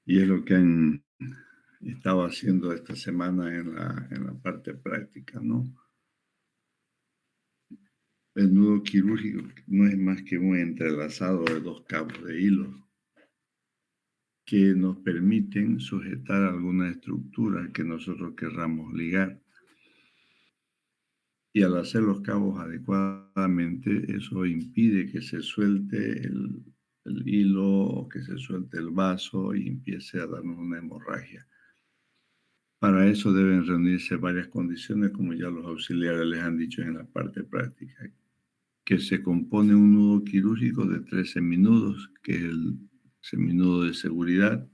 Y es lo que han estado haciendo esta semana en la parte práctica, ¿no? El nudo quirúrgico no es más que un entrelazado de dos cabos de hilo que nos permiten sujetar alguna estructura que nosotros querramos ligar. Y al hacer los cabos adecuadamente, eso impide que se suelte el hilo o que se suelte el vaso y empiece a darnos una hemorragia. Para eso deben reunirse varias condiciones, como ya los auxiliares les han dicho en la parte práctica, que se compone un nudo quirúrgico de 3 seminudos, que es el seminudo de seguridad,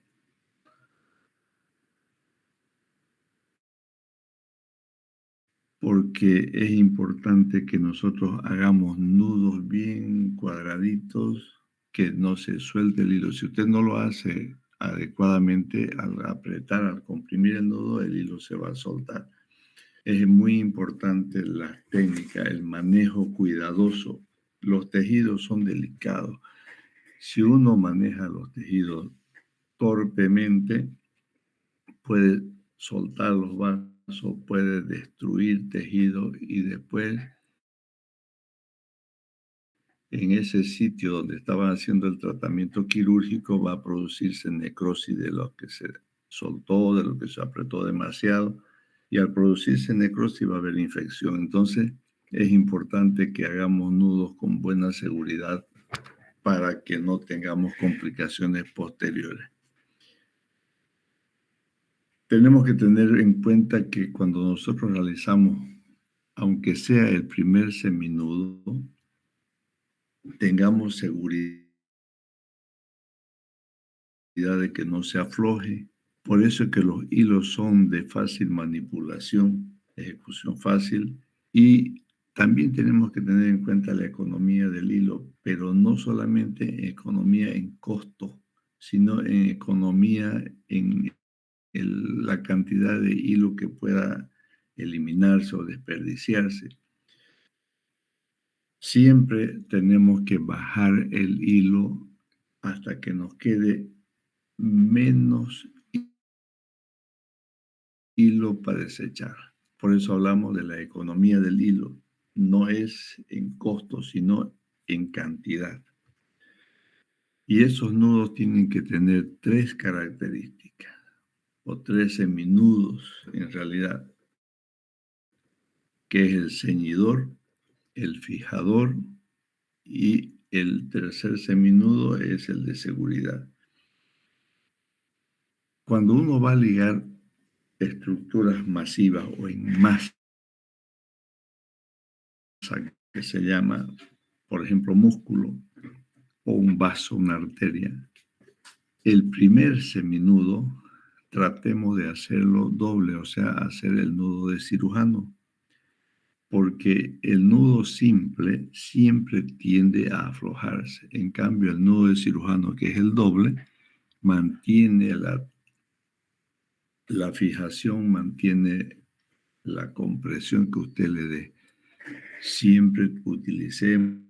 porque es importante que nosotros hagamos nudos bien cuadraditos, que no se suelte el hilo. Si usted no lo hace adecuadamente, al apretar, al comprimir el nudo, el hilo se va a soltar. Es muy importante la técnica, el manejo cuidadoso. Los tejidos son delicados. Si uno maneja los tejidos torpemente, puede soltar los vasos, puede destruir tejido y después en ese sitio donde estaban haciendo el tratamiento quirúrgico va a producirse necrosis de lo que se soltó, de lo que se apretó demasiado, y al producirse necrosis va a haber infección. Entonces es importante que hagamos nudos con buena seguridad para que no tengamos complicaciones posteriores. Tenemos que tener en cuenta que cuando nosotros realizamos, aunque sea el primer seminudo, tengamos seguridad de que no se afloje. Por eso es que los hilos son de fácil manipulación, ejecución fácil, y también tenemos que tener en cuenta la economía del hilo, pero no solamente economía en costo, sino en economía en la cantidad de hilo que pueda eliminarse o desperdiciarse. Siempre tenemos que bajar el hilo hasta que nos quede menos hilo para desechar. Por eso hablamos de la economía del hilo. No es en costo, sino en cantidad. Y esos nudos tienen que tener 3 características, o 3 seminudos en realidad, que es el ceñidor, el fijador y el tercer seminudo es el de seguridad. Cuando uno va a ligar estructuras masivas o en masa, que se llama, por ejemplo, músculo o un vaso, una arteria, el primer seminudo tratemos de hacerlo doble, o sea, hacer el nudo de cirujano, porque el nudo simple siempre tiende a aflojarse. En cambio, el nudo de cirujano, que es el doble, mantiene la fijación, mantiene la compresión que usted le dé. Siempre utilicemos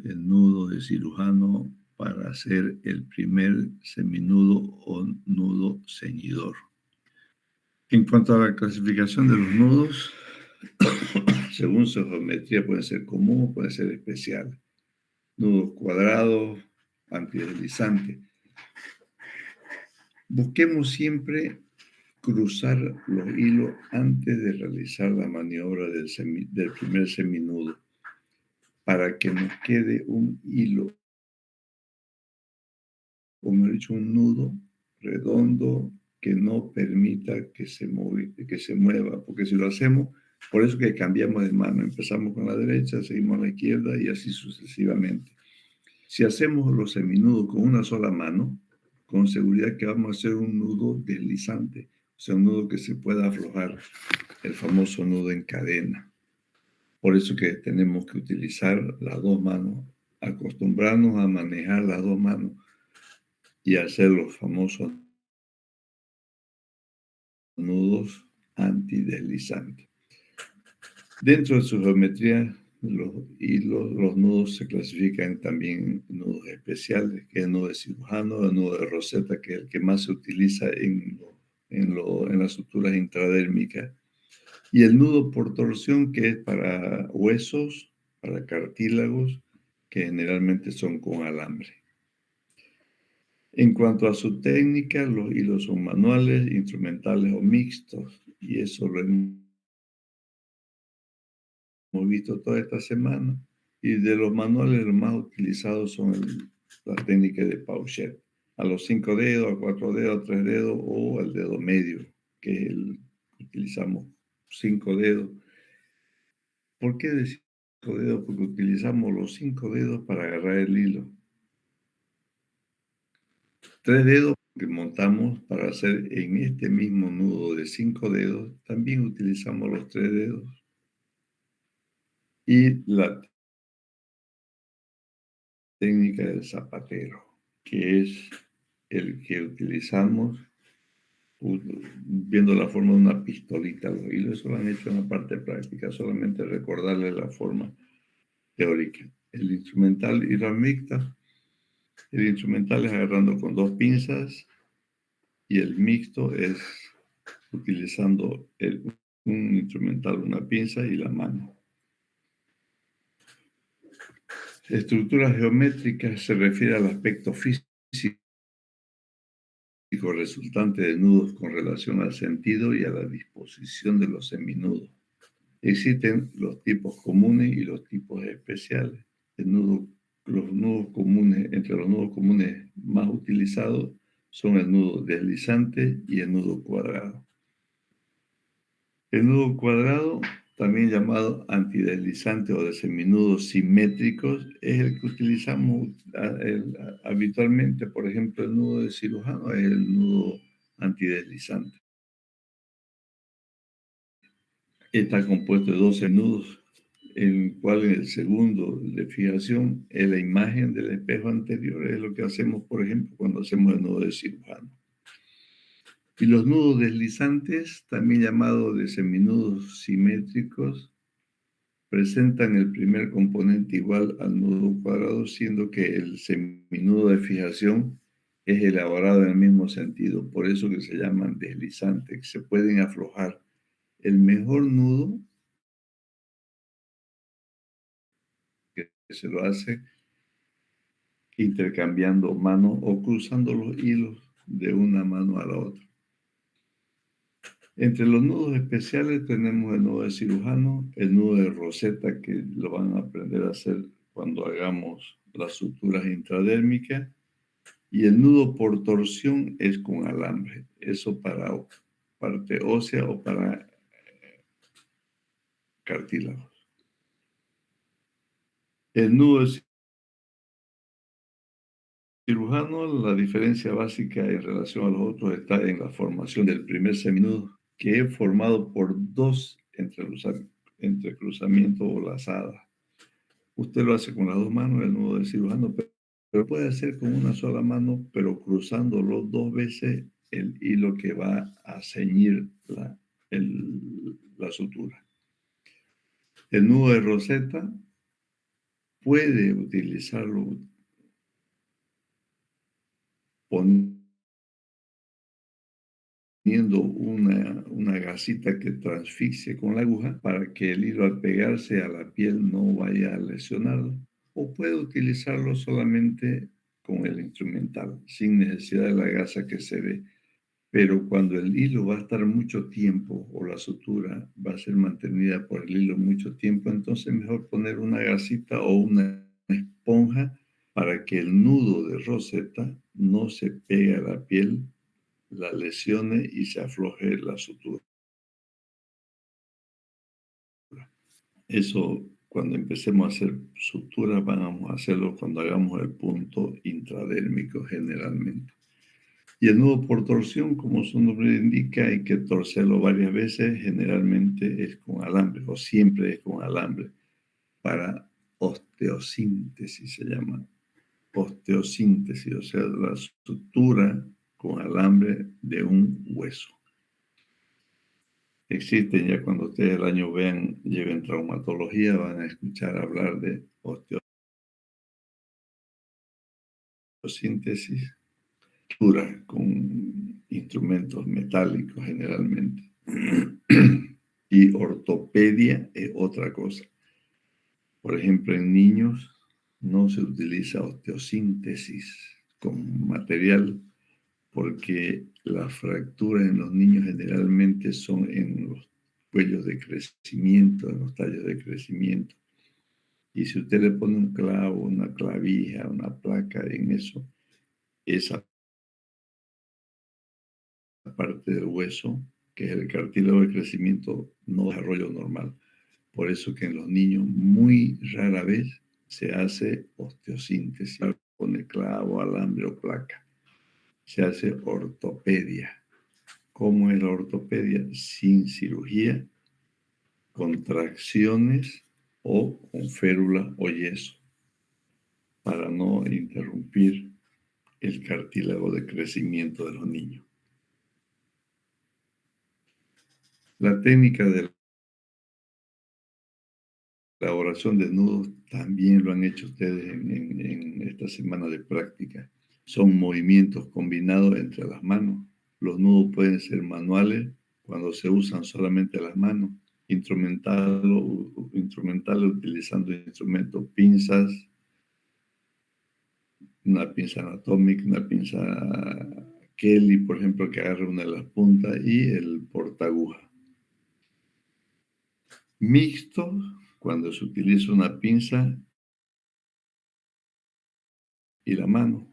el nudo de cirujano para hacer el primer seminudo o nudo ceñidor. En cuanto a la clasificación de los nudos, según su geometría puede ser común o puede ser especial. Nudos cuadrados, antideslizantes. Busquemos siempre cruzar los hilos antes de realizar la maniobra del primer seminudo para que nos quede un hilo, como he dicho, un nudo redondo que no permita que se mueva, porque si lo hacemos, por eso que cambiamos de mano, empezamos con la derecha, seguimos a la izquierda y así sucesivamente. Si hacemos los seminudos con una sola mano, con seguridad que vamos a hacer un nudo deslizante, o sea, un nudo que se pueda aflojar, el famoso nudo en cadena. Por eso que tenemos que utilizar las dos manos, acostumbrarnos a manejar las dos manos y hacer los famosos nudos antideslizantes. Dentro de su geometría Los nudos se clasifican también en nudos especiales, que es el nudo de cirujano, el nudo de Rosetta, que es el que más se utiliza en las suturas intradérmicas, y el nudo por torsión, que es para huesos, para cartílagos, que generalmente son con alambre. En cuanto a su técnica, los hilos son manuales, instrumentales o mixtos, y eso lo hemos visto toda esta semana. Y de los manuales, los más utilizados son las técnicas de Pauchet, a los 5 dedos, a 4 dedos, a 3 dedos o al dedo medio, que es el que utilizamos 5 dedos. ¿Por qué de 5 dedos? Porque utilizamos los 5 dedos para agarrar el hilo. 3 dedos que montamos para hacer en este mismo nudo de 5 dedos, también utilizamos los 3 dedos. Y la técnica del zapatero, que es el que utilizamos viendo la forma de una pistolita. Los hilos eso lo han hecho en la parte práctica, solamente recordarles la forma teórica. El instrumental y la mixta. El instrumental es agarrando con 2 pinzas y el mixto es utilizando un instrumental, una pinza y la mano. Estructura geométrica se refiere al aspecto físico resultante de nudos con relación al sentido y a la disposición de los seminudos. Existen los tipos comunes y los tipos especiales. Los nudos comunes, entre los nudos comunes más utilizados son el nudo deslizante y el nudo cuadrado. El nudo cuadrado, también llamado antideslizante o de seminudos simétricos, es el que utilizamos habitualmente. Por ejemplo, el nudo de cirujano es el nudo antideslizante. Está compuesto de 12 nudos, en el cual el segundo de fijación es la imagen del espejo anterior. Es lo que hacemos, por ejemplo, cuando hacemos el nudo de cirujano. Y los nudos deslizantes, también llamados de seminudos simétricos, presentan el primer componente igual al nudo cuadrado, siendo que el seminudo de fijación es elaborado en el mismo sentido. Por eso que se llaman deslizantes, que se pueden aflojar. El mejor nudo que se lo hace intercambiando manos o cruzando los hilos de una mano a la otra. Entre los nudos especiales tenemos el nudo de cirujano, el nudo de Rosetta, que lo van a aprender a hacer cuando hagamos las suturas intradérmicas, y el nudo por torsión es con alambre, eso para parte ósea o para cartílagos. El nudo de cirujano, la diferencia básica en relación a los otros está en la formación del primer seminudo, que es formado por 2 entrecruzamientos o lazadas. Usted lo hace con las 2 manos, el nudo de cirujano, pero puede hacer con una sola mano, pero cruzándolo 2 veces el hilo que va a ceñir la sutura. El nudo de Rosetta puede utilizarlo poniendo una gasita que transfixie con la aguja para que el hilo al pegarse a la piel no vaya a lesionarlo. O puede utilizarlo solamente con el instrumental, sin necesidad de la gasa que se ve. Pero cuando el hilo va a estar mucho tiempo o la sutura va a ser mantenida por el hilo mucho tiempo, entonces es mejor poner una gasita o una esponja para que el nudo de Rosetta no se pegue a la piel, la lesione y se afloje la sutura. Eso, cuando empecemos a hacer suturas, vamos a hacerlo cuando hagamos el punto intradérmico generalmente. Y el nudo por torsión, como su nombre indica, hay que torcerlo varias veces, generalmente es con alambre, o siempre es con alambre, para osteosíntesis se llama. Osteosíntesis, o sea, la sutura con alambre de un hueso. Existen ya cuando ustedes el año vean, lleven traumatología, van a escuchar hablar de osteosíntesis dura con instrumentos metálicos generalmente. Y ortopedia es otra cosa. Por ejemplo, en niños no se utiliza osteosíntesis como material porque las fracturas en los niños generalmente son en los cuellos de crecimiento, en los tallos de crecimiento. Y si usted le pone un clavo, una clavija, una placa en eso, esa parte del hueso, que es el cartílago de crecimiento, no desarrollo normal. Por eso que en los niños muy rara vez se hace osteosíntesis, pone clavo, alambre o placa. Se hace ortopedia. ¿Cómo es la ortopedia? Sin cirugía, con tracciones o con férula o yeso, para no interrumpir el cartílago de crecimiento de los niños. La técnica de elaboración de nudos también lo han hecho ustedes en esta semana de práctica. Son movimientos combinados entre las manos. Los nudos pueden ser manuales cuando se usan solamente las manos, instrumentales utilizando instrumentos, pinzas, una pinza anatómica, una pinza Kelly, por ejemplo, que agarra una de las puntas, y el portaguja. Mixto, cuando se utiliza una pinza y la mano.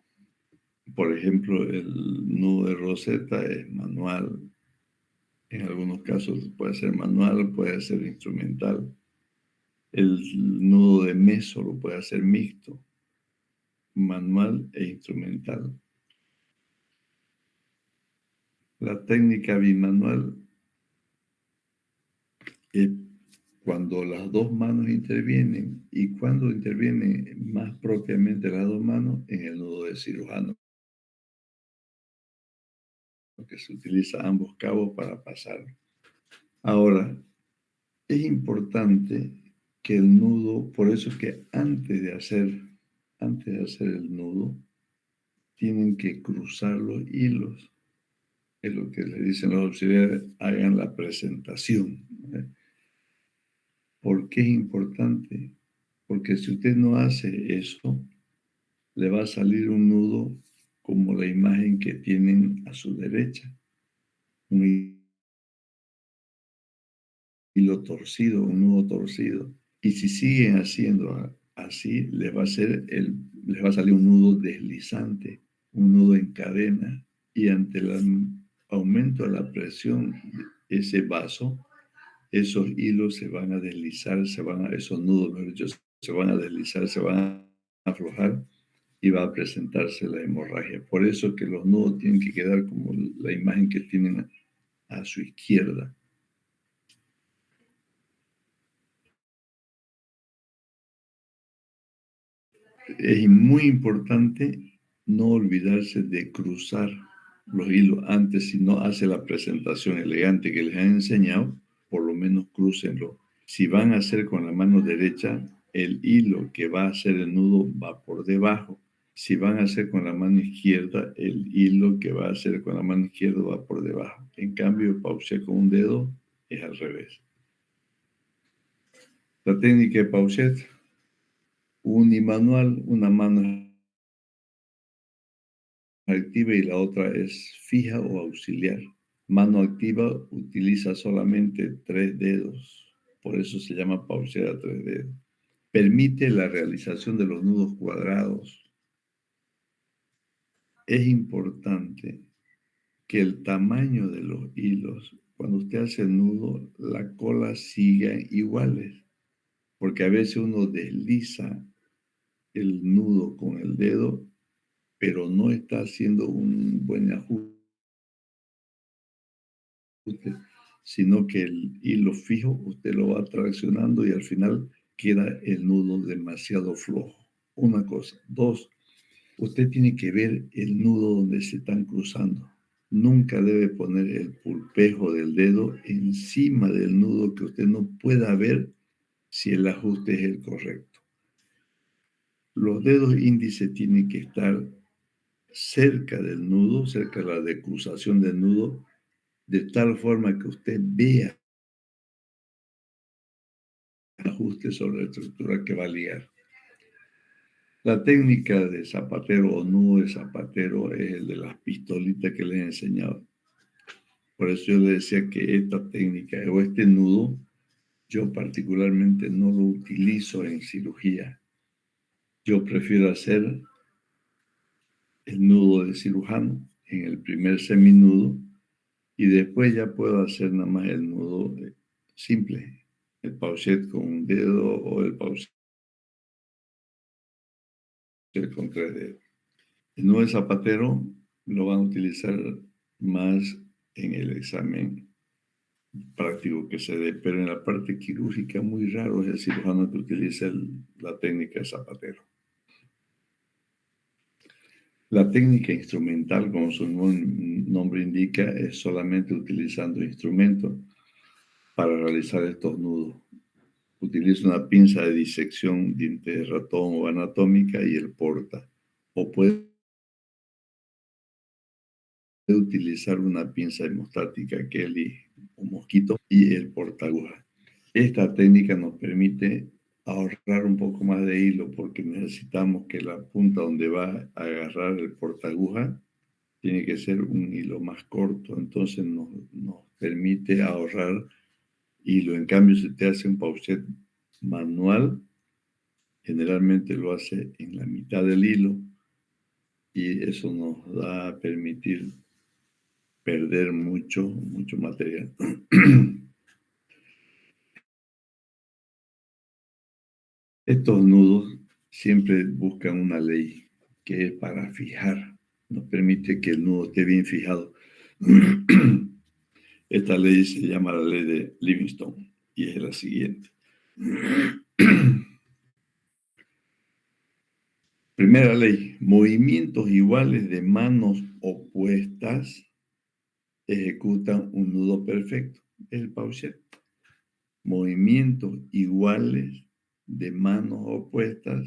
Por ejemplo, el nudo de roseta es manual. En algunos casos puede ser manual, puede ser instrumental. El nudo de meso lo puede hacer mixto, manual e instrumental. La técnica bimanual es cuando las dos manos intervienen, y cuando intervienen más propiamente las dos manos en el nudo de cirujano, que se utiliza ambos cabos para pasar. Ahora, es importante que el nudo, por eso es que antes de hacer el nudo, tienen que cruzar los hilos. Es lo que le dicen los auxiliares, hagan la presentación. ¿Por qué es importante? Porque si usted no hace eso, le va a salir un nudo como la imagen que tienen a su derecha. Un hilo torcido, un nudo torcido. Y si siguen haciendo así, les va a salir un nudo deslizante, un nudo en cadena, y ante el aumento de la presión de ese vaso, esos hilos se van a deslizar, esos nudos, mejor dicho, se van a deslizar, se van a aflojar y va a presentarse la hemorragia. Por eso que los nudos tienen que quedar como la imagen que tienen a su izquierda. Es muy importante no olvidarse de cruzar los hilos antes. Si no hace la presentación elegante que les han enseñado, por lo menos crúcenlo. Si van a hacer con la mano derecha, el hilo que va a hacer el nudo va por debajo. Si van a hacer con la mano izquierda, el hilo que va a hacer con la mano izquierda va por debajo. En cambio, Pauchet con un dedo es al revés. La técnica de Pauchet, unimanual, una mano activa y la otra es fija o auxiliar. Mano activa utiliza solamente 3 dedos, por eso se llama Pauchet a 3 dedos. Permite la realización de los nudos cuadrados. Es importante que el tamaño de los hilos, cuando usted hace el nudo, la cola siga iguales, porque a veces uno desliza el nudo con el dedo, pero no está haciendo un buen ajuste, sino que el hilo fijo usted lo va traccionando y al final queda el nudo demasiado flojo. Una cosa. Dos, usted tiene que ver el nudo donde se están cruzando. nunca debe poner el pulpejo del dedo encima del nudo que usted no pueda ver si el ajuste es el correcto. Los dedos índices tienen que estar cerca del nudo, cerca de la decruzación del nudo, de tal forma que usted vea el ajuste sobre la estructura que va a ligar. La técnica de zapatero o nudo de zapatero es el de las pistolitas que les he enseñado. Por eso yo le decía que esta técnica o este nudo, yo particularmente no lo utilizo en cirugía. Yo prefiero hacer el nudo de cirujano en el primer seminudo y después ya puedo hacer nada más el nudo simple, el pauchet con un dedo o el pauchet con 3 dedos. El nudo de zapatero lo van a utilizar más en el examen práctico que se dé, pero en la parte quirúrgica muy raro es el cirujano que utiliza la técnica de zapatero. La técnica instrumental, como su nombre indica, es solamente utilizando instrumentos para realizar estos nudos. Utiliza una pinza de disección, diente de ratón o anatómica y el porta. O puede utilizar una pinza hemostática, Kelly o mosquito y el portaaguja. Esta técnica nos permite ahorrar un poco más de hilo porque necesitamos que la punta donde va a agarrar el portaaguja tiene que ser un hilo más corto, entonces nos permite ahorrar hilo. En cambio, si te hace un pauchet manual, generalmente lo hace en la mitad del hilo y eso nos va a permitir perder mucho material. Estos nudos siempre buscan una ley que es para fijar, nos permite que el nudo esté bien fijado. Esta ley se llama la ley de Livingstone y es la siguiente. Primera ley, movimientos iguales de manos opuestas ejecutan un nudo perfecto. Es el pauchet. Movimientos iguales de manos opuestas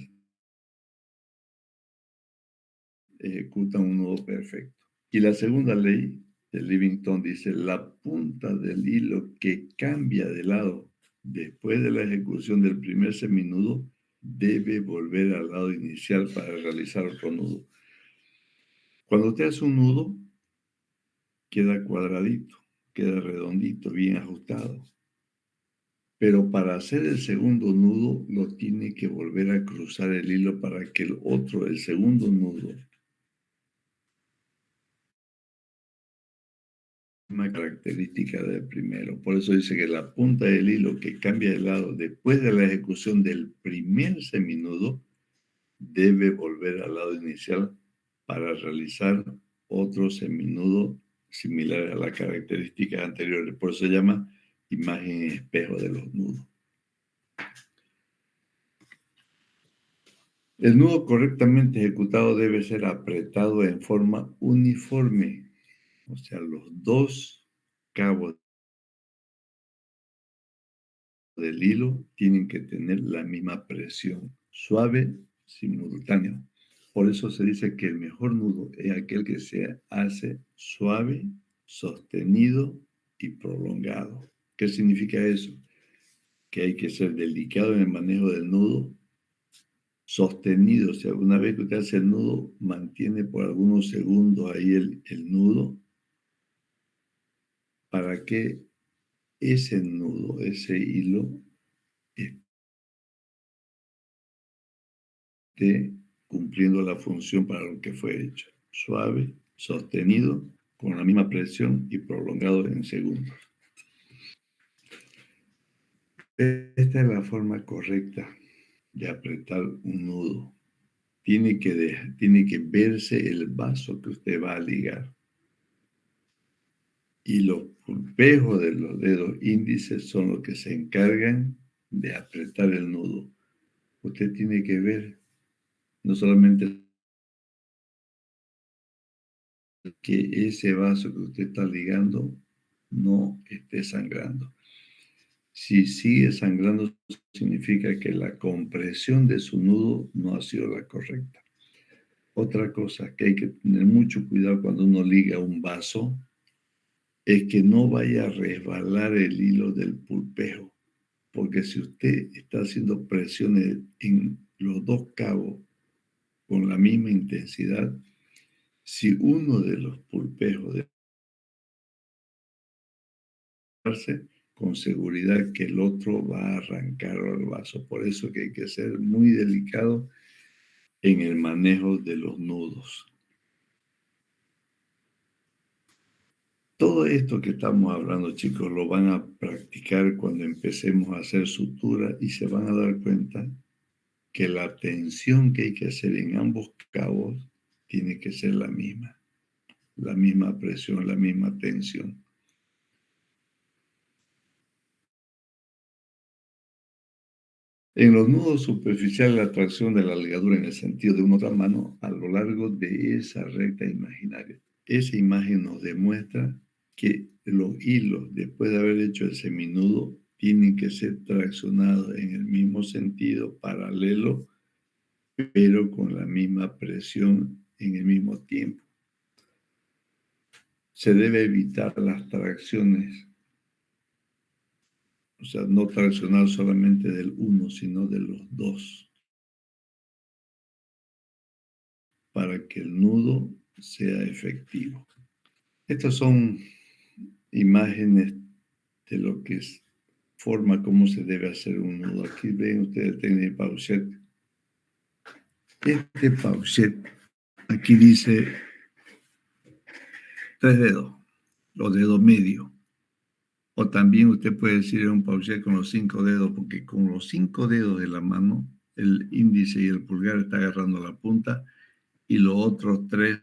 ejecutan un nudo perfecto. Y la segunda ley de Livingstone dice, la punta del hilo que cambia de lado después de la ejecución del primer seminudo debe volver al lado inicial para realizar otro nudo. Cuando usted hace un nudo, queda cuadradito, queda redondito, bien ajustado. Pero para hacer el segundo nudo, lo tiene que volver a cruzar el hilo para que el segundo nudo, una característica del primero. Por eso dice que la punta del hilo que cambia de lado después de la ejecución del primer seminudo debe volver al lado inicial para realizar otro seminudo similar a las características anteriores. Por eso se llama imagen espejo de los nudos. El nudo correctamente ejecutado debe ser apretado en forma uniforme, o sea, los dos cabos del hilo tienen que tener la misma presión, suave, simultáneo. Por eso se dice que el mejor nudo es aquel que se hace suave, sostenido y prolongado. ¿Qué significa eso? Que hay que ser delicado en el manejo del nudo, sostenido, o sea, una vez que usted hace el nudo, mantiene por algunos segundos ahí el nudo para que ese nudo, ese hilo, esté cumpliendo la función para lo que fue hecho. Suave, sostenido, con la misma presión y prolongado en segundos. Esta es la forma correcta de apretar un nudo. Tiene que verse el vaso que usted va a ligar. Y los pulpejos de los dedos índices son los que se encargan de apretar el nudo. Usted tiene que ver no solamente que ese vaso que usted está ligando no esté sangrando. Si sigue sangrando, significa que la compresión de su nudo no ha sido la correcta. Otra cosa que hay que tener mucho cuidado cuando uno liga un vaso es que no vaya a resbalar el hilo del pulpejo, porque si usted está haciendo presiones en los dos cabos con la misma intensidad, si uno de los pulpejos de darse, con seguridad que el otro va a arrancar al vaso. Por eso que hay que ser muy delicado en el manejo de los nudos. Todo esto que estamos hablando, chicos, lo van a practicar cuando empecemos a hacer sutura y se van a dar cuenta que la tensión que hay que hacer en ambos cabos tiene que ser la misma presión, la misma tensión. En los nudos superficiales, la tracción de la ligadura en el sentido de una otra mano a lo largo de esa recta imaginaria. Esa imagen nos demuestra que los hilos, después de haber hecho el seminudo, tienen que ser traccionados en el mismo sentido, paralelo, pero con la misma presión en el mismo tiempo. Se debe evitar las tracciones, o sea, no traccionar solamente del uno, sino de los dos, para que el nudo sea efectivo. Estas son imágenes de lo que es forma cómo se debe hacer un nudo. Aquí ven ustedes el técnico de Pauchet. Este Pauchet, aquí dice 3 dedos, los dedos medios. O también usted puede decir un Pauchet con los 5 dedos, porque con los 5 dedos de la mano, el índice y el pulgar está agarrando la punta y los otros 3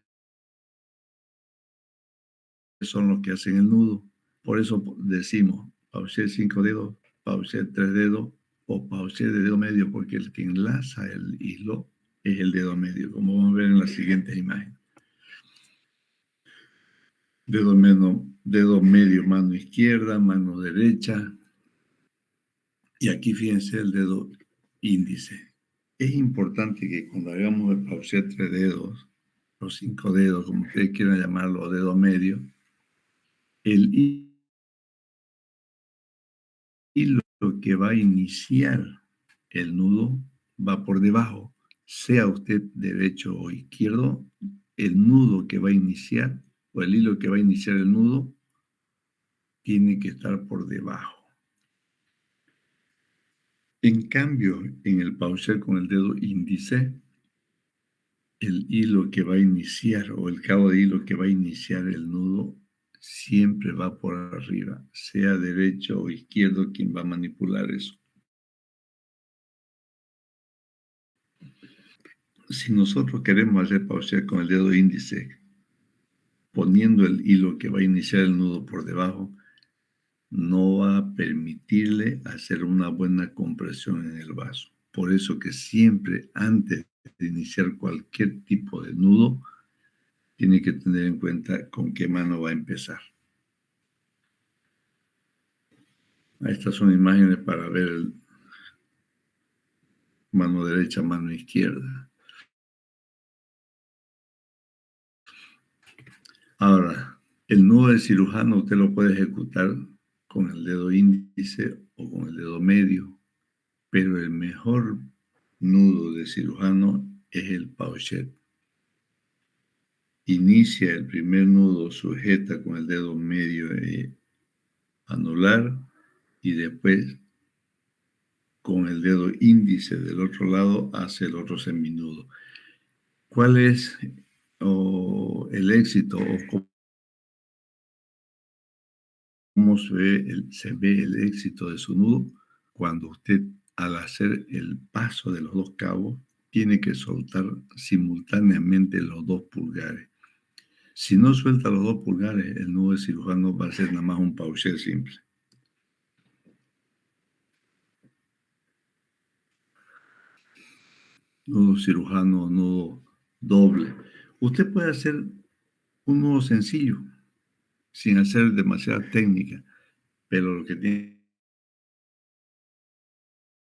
son los que hacen el nudo. Por eso decimos Pauchet 5 dedos, Pauchet 3 dedos o Pauchet de dedo medio, porque el que enlaza el hilo es el dedo medio, como vamos a ver en la siguiente imagen. Dedo medio, mano izquierda, mano derecha. Y aquí fíjense el dedo índice. Es importante que cuando hagamos el Pauchet 3 dedos, los 5 dedos, como ustedes quieran llamarlo, dedo medio, el hilo que va a iniciar el nudo va por debajo, sea usted derecho o izquierdo, el nudo que va a iniciar o el hilo que va a iniciar el nudo tiene que estar por debajo. En cambio, en el Pauchet con el dedo índice, el hilo que va a iniciar o el cabo de hilo que va a iniciar el nudo siempre va por arriba, sea derecho o izquierdo quien va a manipular eso. Si nosotros queremos hacer Pauchet con el dedo índice, poniendo el hilo que va a iniciar el nudo por debajo, no va a permitirle hacer una buena compresión en el vaso. Por eso que siempre antes de iniciar cualquier tipo de nudo, tiene que tener en cuenta con qué mano va a empezar. Estas son imágenes para ver mano derecha, mano izquierda. Ahora, el nudo del cirujano usted lo puede ejecutar con el dedo índice o con el dedo medio, pero el mejor nudo de cirujano es el Pauchet. Inicia el primer nudo, sujeta con el dedo medio anular y después con el dedo índice del otro lado hace el otro seminudo. ¿Cuál es el éxito o cómo se ve el éxito de su nudo? Cuando usted, al hacer el paso de los dos cabos, tiene que soltar simultáneamente los 2 pulgares. Si no suelta los 2 pulgares, el nudo de cirujano va a ser nada más un Pauchet simple. Nudo cirujano, nudo doble. Usted puede hacer Un nudo sencillo, sin hacer demasiada técnica, pero lo que tiene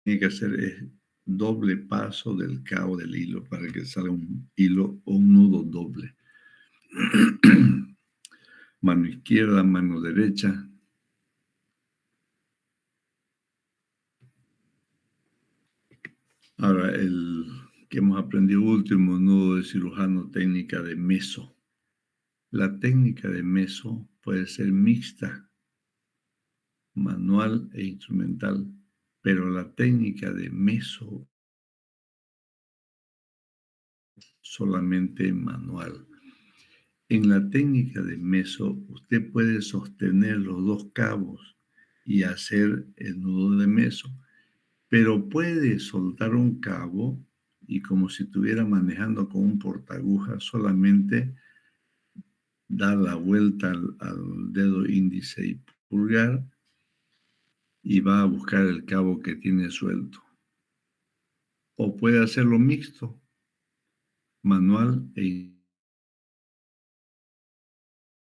que hacer es doble paso del cabo del hilo para que salga un hilo o un nudo doble. Mano izquierda, mano derecha. Ahora, el que hemos aprendido último, nudo de cirujano, técnica de meso. La técnica de meso puede ser mixta, manual e instrumental, pero la técnica de meso solamente manual. En la técnica de meso, usted puede sostener los dos cabos y hacer el nudo de meso, pero puede soltar un cabo y como si estuviera manejando con un portaguja, solamente dar la vuelta al dedo índice y pulgar y va a buscar el cabo que tiene suelto. O puede hacerlo mixto, manual e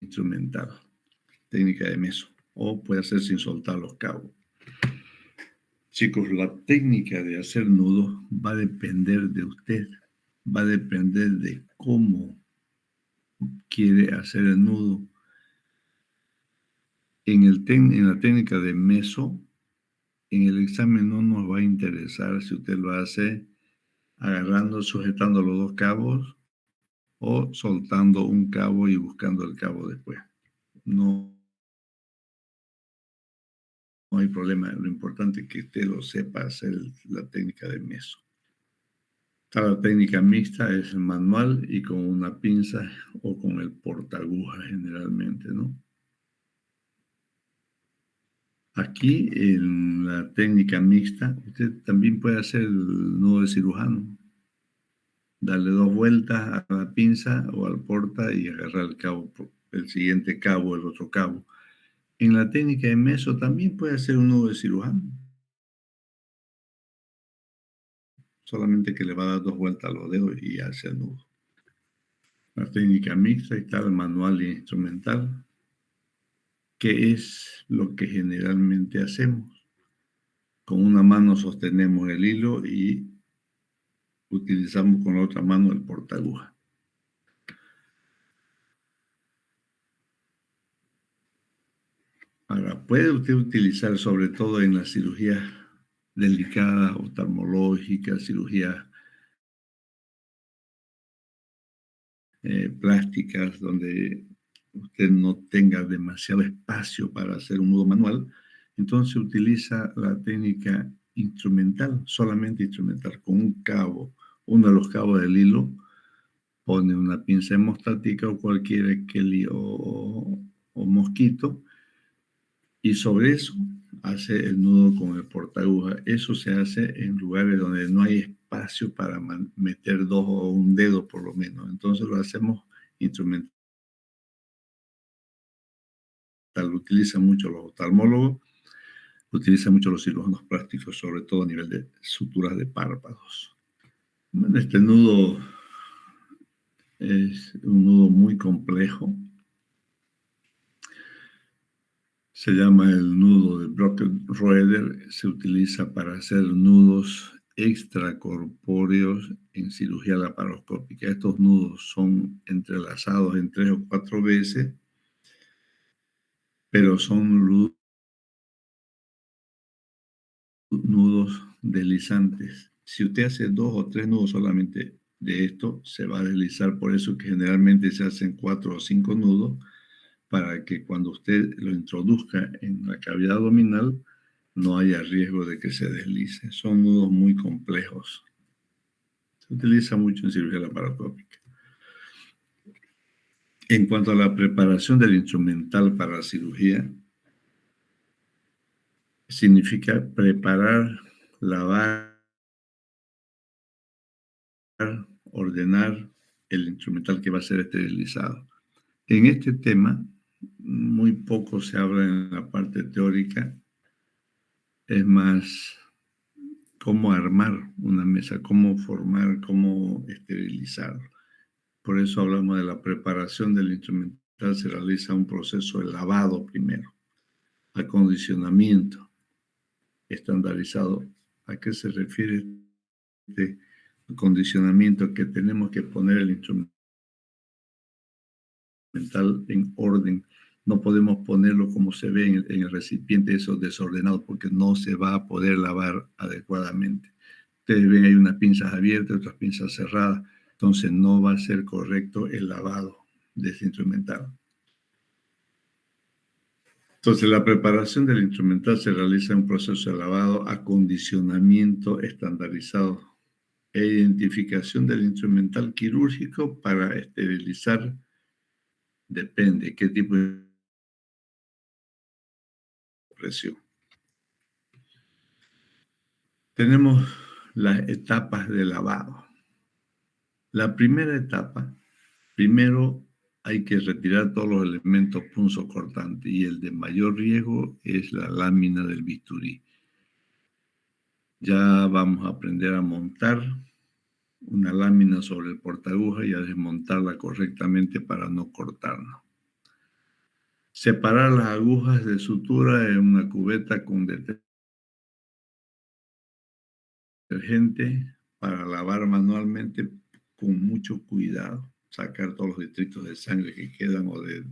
instrumental, técnica de meso. O puede hacer sin soltar los cabos. Chicos, la técnica de hacer nudos va a depender de usted, va a depender de cómo quiere hacer el nudo. En la técnica de meso, en el examen no nos va a interesar si usted lo hace agarrando, sujetando los dos cabos o soltando un cabo y buscando el cabo después. No, no hay problema. Lo importante es que usted lo sepa hacer la técnica de meso. La técnica mixta es manual y con una pinza o con el portaguja generalmente, ¿no? Aquí en la técnica mixta, usted también puede hacer el nudo de cirujano. Darle dos vueltas a la pinza o al porta y agarrar el cabo, el siguiente cabo, el otro cabo. En la técnica de meso también puede hacer un nudo de cirujano. Solamente que le va a dar dos vueltas a los dedos y hace el nudo. La técnica mixta está el manual e instrumental, que es lo que generalmente hacemos. Con una mano sostenemos el hilo y utilizamos con la otra mano el portaguja. Ahora, puede usted utilizar sobre todo en las cirugías delicadas, oftalmológicas, cirugías plásticas, donde usted no tenga demasiado espacio para hacer un nudo manual, entonces utiliza la técnica instrumental, solamente instrumental, con un cabo, uno de los cabos del hilo, pone una pinza hemostática o cualquier Kelly o mosquito, y sobre eso hace el nudo con el portaguja. Eso se hace en lugares donde no hay espacio para meter dos o un dedo por lo menos. Entonces lo hacemos instrumental. Lo utilizan mucho los oftalmólogos, lo utilizan mucho los cirujanos plásticos, sobre todo a nivel de suturas de párpados. Bueno, este nudo es un nudo muy complejo. Se llama el nudo de Brocken-Roeder. Se utiliza para hacer nudos extracorpóreos en cirugía laparoscópica. Estos nudos son entrelazados en 3 o 4 veces, pero son nudos deslizantes. Si usted hace 2 o 3 nudos solamente de esto, se va a deslizar. Por eso que generalmente se hacen 4 o 5 nudos, para que cuando usted lo introduzca en la cavidad abdominal no haya riesgo de que se deslice. Son nudos muy complejos. Se utiliza mucho en cirugía laparoscópica. En cuanto a la preparación del instrumental para la cirugía, significa preparar, lavar, ordenar el instrumental que va a ser esterilizado. En este tema, muy poco se habla en la parte teórica, es más cómo armar una mesa, cómo formar, cómo esterilizar. Por eso hablamos de la preparación del instrumental. Se realiza un proceso de lavado primero, acondicionamiento estandarizado. ¿A qué se refiere este acondicionamiento? Que tenemos que poner el instrumental en orden. No podemos ponerlo como se ve en el recipiente, eso desordenado, porque no se va a poder lavar adecuadamente. Ustedes ven, hay unas pinzas abiertas, otras pinzas cerradas, entonces no va a ser correcto el lavado de este instrumental. Entonces, la preparación del instrumental se realiza en un proceso de lavado, acondicionamiento estandarizado e identificación del instrumental quirúrgico para esterilizar. Depende qué tipo de presión. Tenemos las etapas de lavado. La primera etapa, primero hay que retirar todos los elementos punzocortantes y el de mayor riesgo es la lámina del bisturí. Ya vamos a aprender a montar una lámina sobre el portaagujas y a desmontarla correctamente para no cortarnos. Separar las agujas de sutura en una cubeta con detergente para lavar manualmente con mucho cuidado, sacar todos los distritos de sangre que quedan o de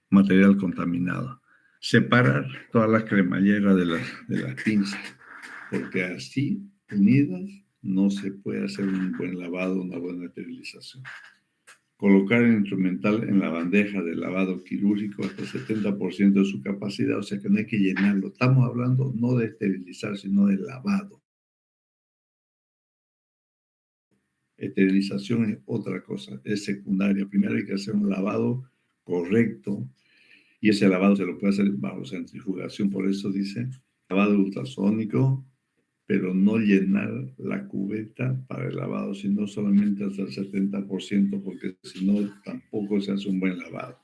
material contaminado. Separar todas las cremalleras de las pinzas, porque así, unidas, no se puede hacer un buen lavado, una buena esterilización. Colocar el instrumental en la bandeja de lavado quirúrgico hasta 70% de su capacidad, o sea que no hay que llenarlo. Estamos hablando no de esterilizar, sino de lavado. Esterilización es otra cosa, es secundaria. Primero hay que hacer un lavado correcto y ese lavado se lo puede hacer bajo centrifugación. Por eso dice lavado ultrasónico, pero no llenar la cubeta para el lavado, sino solamente hasta el 70%, porque si no, tampoco se hace un buen lavado.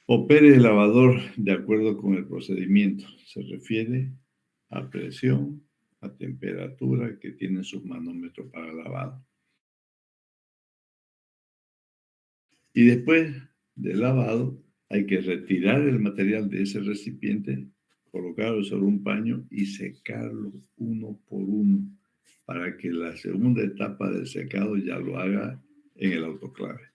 Opere el lavador de acuerdo con el procedimiento. Se refiere a presión, a temperatura que tienen sus manómetros para lavado. Y después del lavado, hay que retirar el material de ese recipiente, colocarlo sobre un paño y secarlo uno por uno para que la segunda etapa del secado ya lo haga en el autoclave.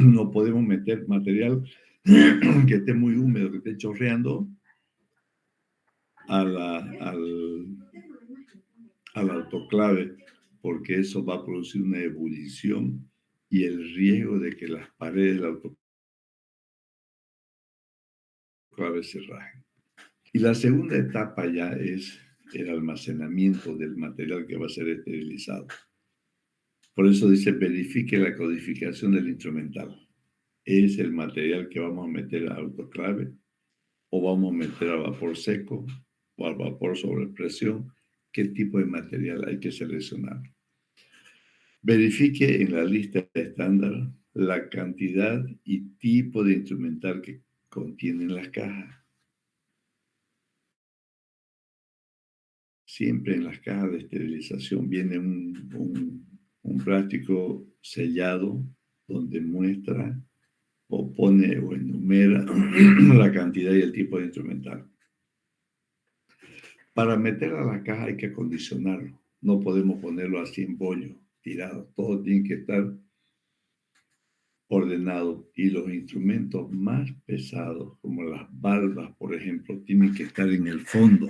No podemos meter material que esté muy húmedo, que esté chorreando al autoclave, porque eso va a producir una ebullición y el riesgo de que las paredes del autoclave se rajen. Y la segunda etapa ya es el almacenamiento del material que va a ser esterilizado. Por eso dice, verifique la codificación del instrumental. ¿Es el material que vamos a meter al autoclave o vamos a meter a vapor seco o al vapor sobre presión? ¿Qué tipo de material hay que seleccionar? Verifique en la lista estándar la cantidad y tipo de instrumental que contienen las cajas. Siempre en las cajas de esterilización viene un plástico sellado donde muestra o pone o enumera la cantidad y el tipo de instrumental. Para meter a la caja hay que acondicionarlo. No podemos ponerlo así en bollo, tirado. Todo tiene que estar ordenado. Y los instrumentos más pesados, como las valvas, por ejemplo, tienen que estar en el fondo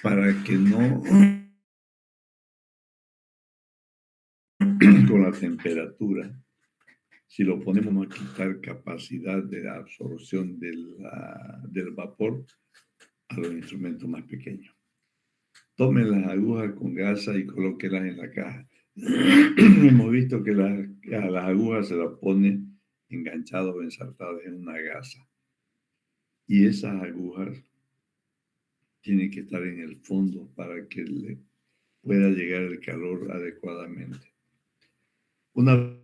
para que no, con la temperatura, si lo ponemos a quitar capacidad de absorción del vapor a los instrumentos más pequeños. Tomen las agujas con gasa y colóquelas en la caja. Hemos visto que a las agujas se las pone enganchadas o ensartadas en una gasa. Y esas agujas tienen que estar en el fondo para que le pueda llegar el calor adecuadamente. Una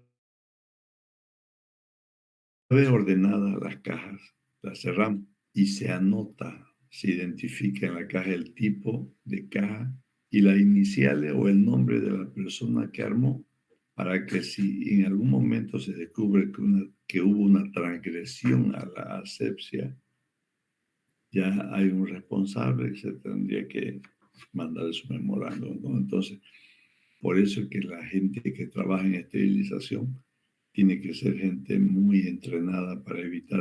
vez ordenadas las cajas, las cerramos y se anota, se identifica en la caja el tipo de caja y las iniciales o el nombre de la persona que armó, para que si en algún momento se descubre que hubo una transgresión a la asepsia, ya hay un responsable y se tendría que mandar su memorándum, ¿no? Entonces, por eso es que la gente que trabaja en esterilización tiene que ser gente muy entrenada para evitar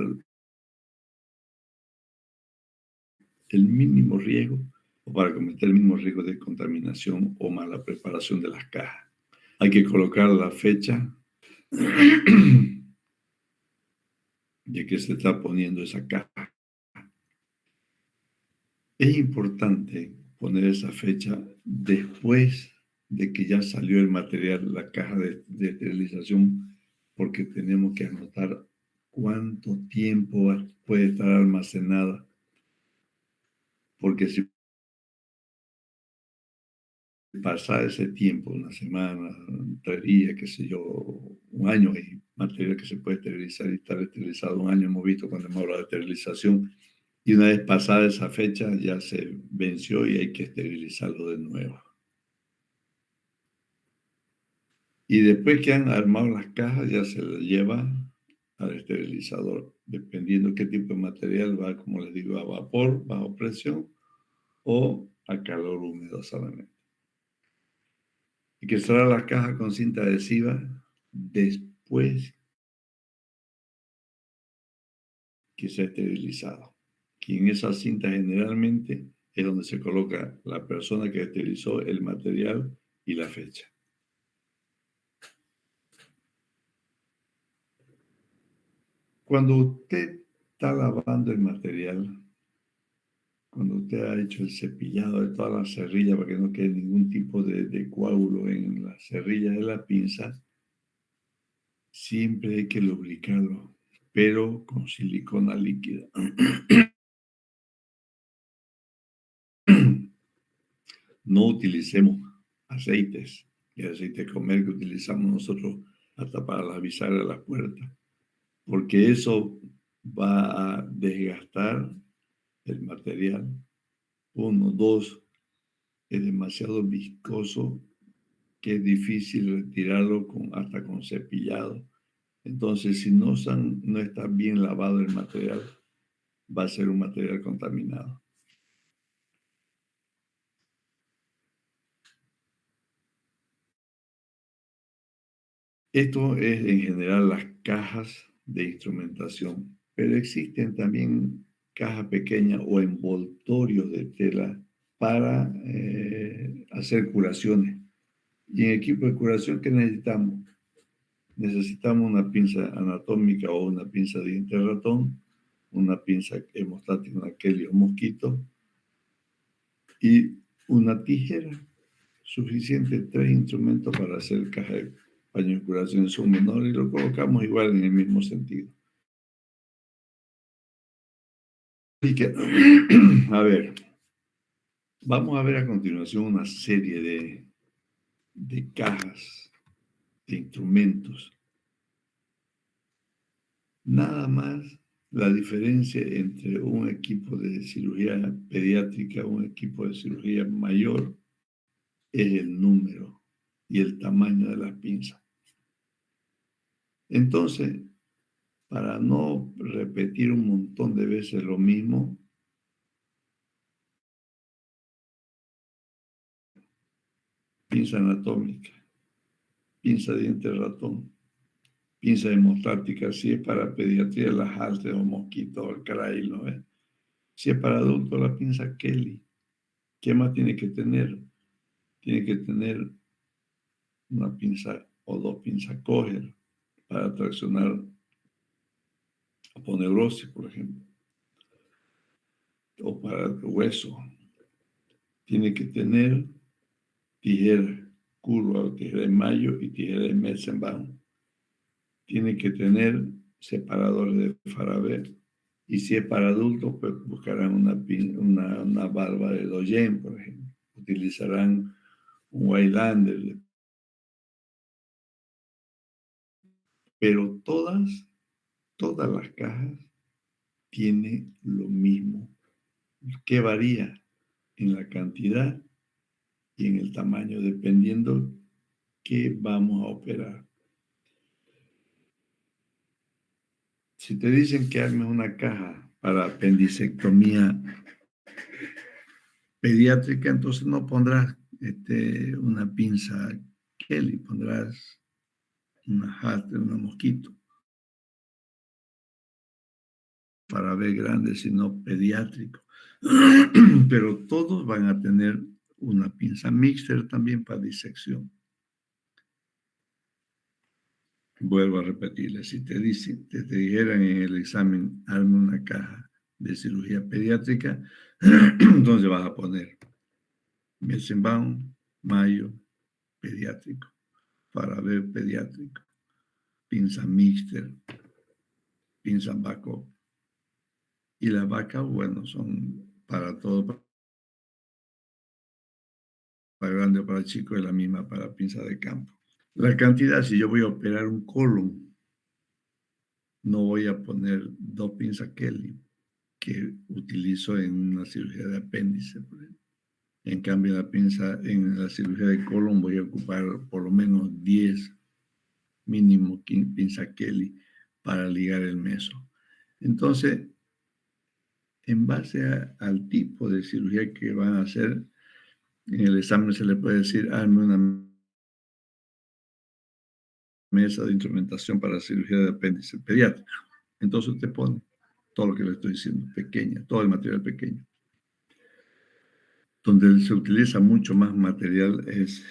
el mínimo riesgo o para cometer el mínimo riesgo de contaminación o mala preparación de las cajas. Hay que colocar la fecha de que se está poniendo esa caja. Es importante poner esa fecha después de que ya salió el material, la caja de esterilización, porque tenemos que anotar cuánto tiempo puede estar almacenada, porque si pasa ese tiempo, una semana, 3 días, qué sé yo, un año, hay material que se puede esterilizar y estar esterilizado un año, hemos visto cuando hemos hablado de esterilización, y una vez pasada esa fecha ya se venció y hay que esterilizarlo de nuevo. Y después que han armado las cajas, ya se las lleva al esterilizador, dependiendo qué tipo de material va, como les digo, a vapor, bajo presión o a calor húmedo solamente. Y que cerrar las cajas con cinta adhesiva después que se ha esterilizado. Y en esa cinta generalmente es donde se coloca la persona que esterilizó el material y la fecha. Cuando usted está lavando el material, cuando usted ha hecho el cepillado de toda la cerrilla para que no quede ningún tipo de coágulo en la cerrilla de la pinza, siempre hay que lubricarlo, pero con silicona líquida. No utilicemos aceites, el aceite de comer que utilizamos nosotros hasta para la bisagra de las puertas, porque eso va a desgastar el material. Uno, dos, es demasiado viscoso que es difícil retirarlo hasta con cepillado. Entonces, si no está bien lavado el material, va a ser un material contaminado. Esto es en general las cajas de instrumentación, pero existen también cajas pequeñas o envoltorios de tela para hacer curaciones. Y en equipo de curación, ¿qué necesitamos? Necesitamos una pinza anatómica o una pinza de diente de ratón, una pinza hemostática, una Kelly o mosquito y una tijera. Suficiente 3 instrumentos para hacer caja de paño de curación en su menor y lo colocamos igual en el mismo sentido. Así que, a ver, vamos a ver a continuación una serie de cajas, de instrumentos. Nada más la diferencia entre un equipo de cirugía pediátrica, un equipo de cirugía mayor, es el número y el tamaño de las pinzas. Entonces, para no repetir un montón de veces lo mismo, pinza anatómica, pinza de diente de ratón, pinza hemostática, si es para pediatría, las haltes o mosquitos o el cray, ¿no es? Si es para adultos, la pinza Kelly. ¿Qué más tiene que tener? Tiene que tener una pinza o dos pinzas Coger para traccionar aponeurosis, por ejemplo, o para el hueso. Tiene que tener tijera curva, tijera de mayo y tijera de Metzenbaum. Tiene que tener separadores de Farabee. Y si es para adultos, pues buscarán una barba de Doyen, por ejemplo. Utilizarán un Waylander. Pero todas las cajas tienen lo mismo. ¿Qué varía? En la cantidad y en el tamaño, dependiendo qué vamos a operar. Si te dicen que armes una caja para apendicectomía pediátrica, entonces no pondrás una pinza Kelly, pondrás una Harter, una Mosquito, para ver grande, sino pediátrico. Pero todos van a tener una pinza mixer también para disección. Vuelvo a repetirle, si te dijeran en el examen, arme una caja de cirugía pediátrica, entonces vas a poner Melsenbaum, Mayo, pediátrico, para ver pediátrico, pinza mixter, pinza backup. Y las backup, bueno, son para todo, para grande o para chico, es la misma para pinza de campo. La cantidad, si yo voy a operar un colon, no voy a poner dos pinzas Kelly que utilizo en una cirugía de apéndice, por ejemplo. En cambio, en la cirugía de colon voy a ocupar por lo menos 10, mínimo 15 pinzas Kelly para ligar el meso. Entonces, en base al tipo de cirugía que van a hacer, en el examen se le puede decir, hazme una mesa de instrumentación para cirugía de apéndice pediátrico. Entonces usted pone todo lo que le estoy diciendo, pequeña, todo el material pequeño. Donde se utiliza mucho más material es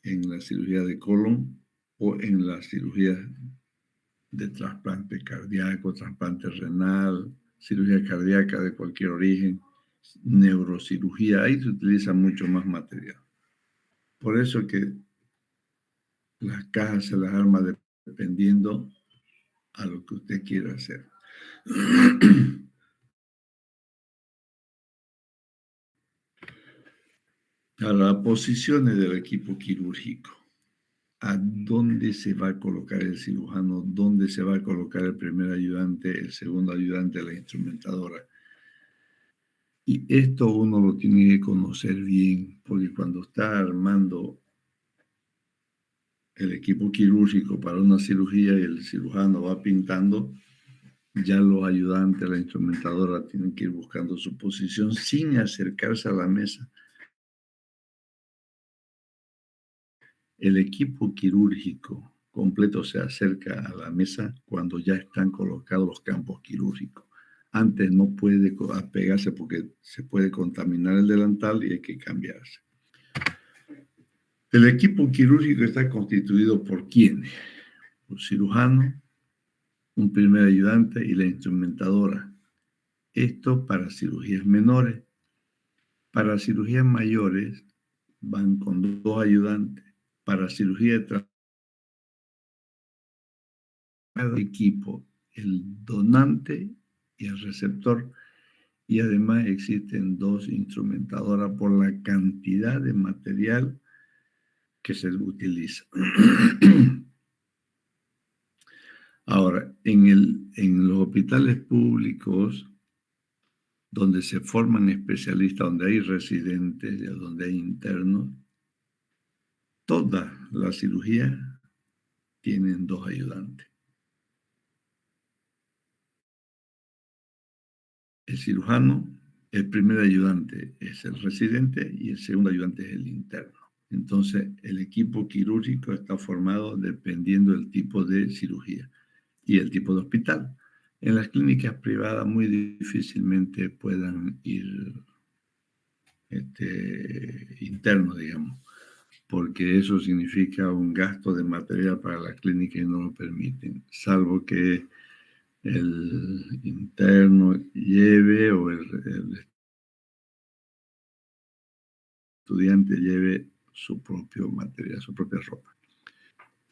en la cirugía de colon o en la cirugía de trasplante cardíaco, trasplante renal, cirugía cardíaca de cualquier origen, neurocirugía, ahí se utiliza mucho más material. Por eso que las cajas se las arma dependiendo a lo que usted quiera hacer. A las posiciones del equipo quirúrgico. ¿A dónde se va a colocar el cirujano? ¿Dónde se va a colocar el primer ayudante, el segundo ayudante, la instrumentadora? Y esto uno lo tiene que conocer bien, porque cuando está armando el equipo quirúrgico para una cirugía y el cirujano va pintando, ya los ayudantes, la instrumentadora tienen que ir buscando su posición sin acercarse a la mesa. El equipo quirúrgico completo se acerca a la mesa cuando ya están colocados los campos quirúrgicos. Antes no puede apegarse porque se puede contaminar el delantal y hay que cambiarse. El equipo quirúrgico está constituido por ¿quién? Un cirujano, un primer ayudante y la instrumentadora. Esto para cirugías menores. Para cirugías mayores van con dos ayudantes. Para cirugía de cada equipo, el donante y el receptor, y además existen dos instrumentadoras por la cantidad de material que se utiliza. Ahora, en los hospitales públicos, donde se forman especialistas, donde hay residentes, donde hay internos, toda la cirugía tienen dos ayudantes. El cirujano, el primer ayudante es el residente y el segundo ayudante es el interno. Entonces, el equipo quirúrgico está formado dependiendo del tipo de cirugía y el tipo de hospital. En las clínicas privadas muy difícilmente puedan ir internos, digamos, porque eso significa un gasto de material para la clínica y no lo permiten, salvo que el interno lleve o el estudiante lleve su propio material, su propia ropa.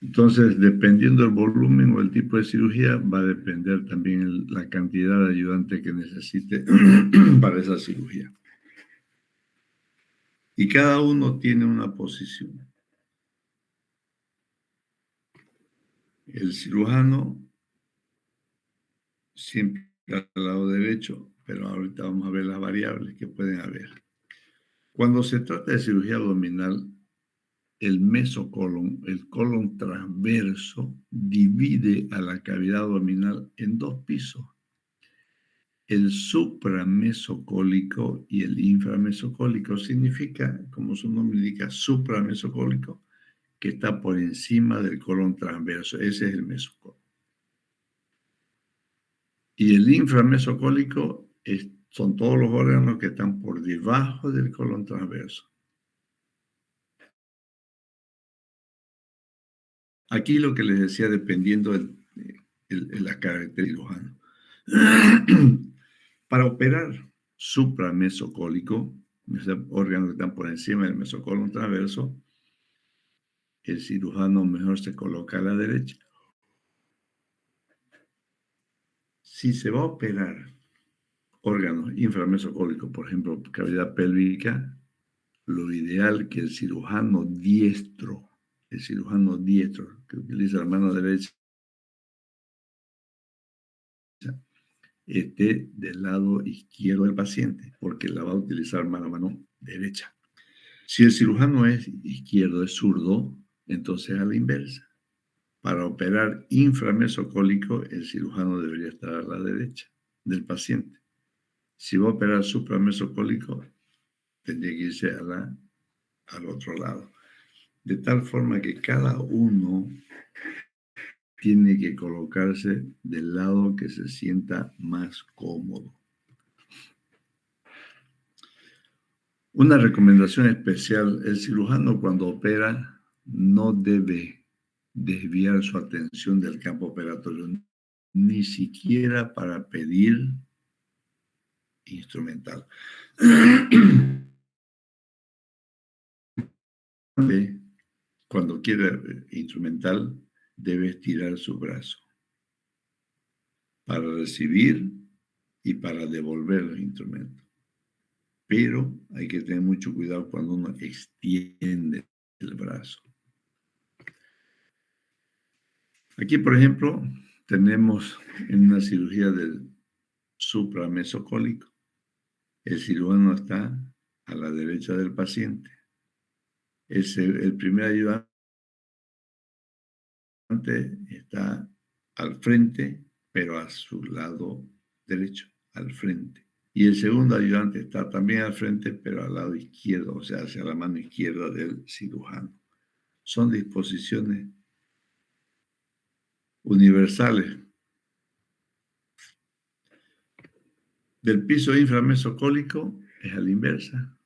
Entonces, dependiendo del volumen o el tipo de cirugía, va a depender también la cantidad de ayudante que necesite para esa cirugía. Y cada uno tiene una posición. El cirujano siempre al lado derecho, pero ahorita vamos a ver las variables que pueden haber. Cuando se trata de cirugía abdominal, el mesocolon, el colon transverso, divide a la cavidad abdominal en dos pisos, el supramesocólico y el inframesocólico. Significa, como su nombre indica, supramesocólico, que está por encima del colon transverso. Ese es el mesocolon. Y el inframesocólico son todos los órganos que están por debajo del colon transverso. Aquí lo que les decía, dependiendo de la característica cirujano. Para operar supramesocólico, órganos que están por encima del mesocolon transverso, el cirujano mejor se coloca a la derecha. Si se va a operar órganos inframesocólicos, por ejemplo, cavidad pélvica, lo ideal que el cirujano diestro que utiliza la mano derecha, esté del lado izquierdo del paciente, porque la va a utilizar mano a mano derecha. Si el cirujano es izquierdo, es zurdo, entonces a la inversa. Para operar inframesocólico, el cirujano debería estar a la derecha del paciente. Si va a operar supramesocólico, tendría que irse al otro lado. De tal forma que cada uno tiene que colocarse del lado que se sienta más cómodo. Una recomendación especial: el cirujano cuando opera no debe desviar su atención del campo operatorio, ni siquiera para pedir instrumental. Cuando quiere instrumental, debe estirar su brazo para recibir y para devolver los instrumentos. Pero hay que tener mucho cuidado cuando uno extiende el brazo. Aquí, por ejemplo, tenemos en una cirugía del supramesocólico. El cirujano está a la derecha del paciente. El primer ayudante está al frente, pero a su lado derecho, al frente. Y el segundo ayudante está también al frente, pero al lado izquierdo, o sea, hacia la mano izquierda del cirujano. Son disposiciones universales. Del piso inframesocólico es a la inversa.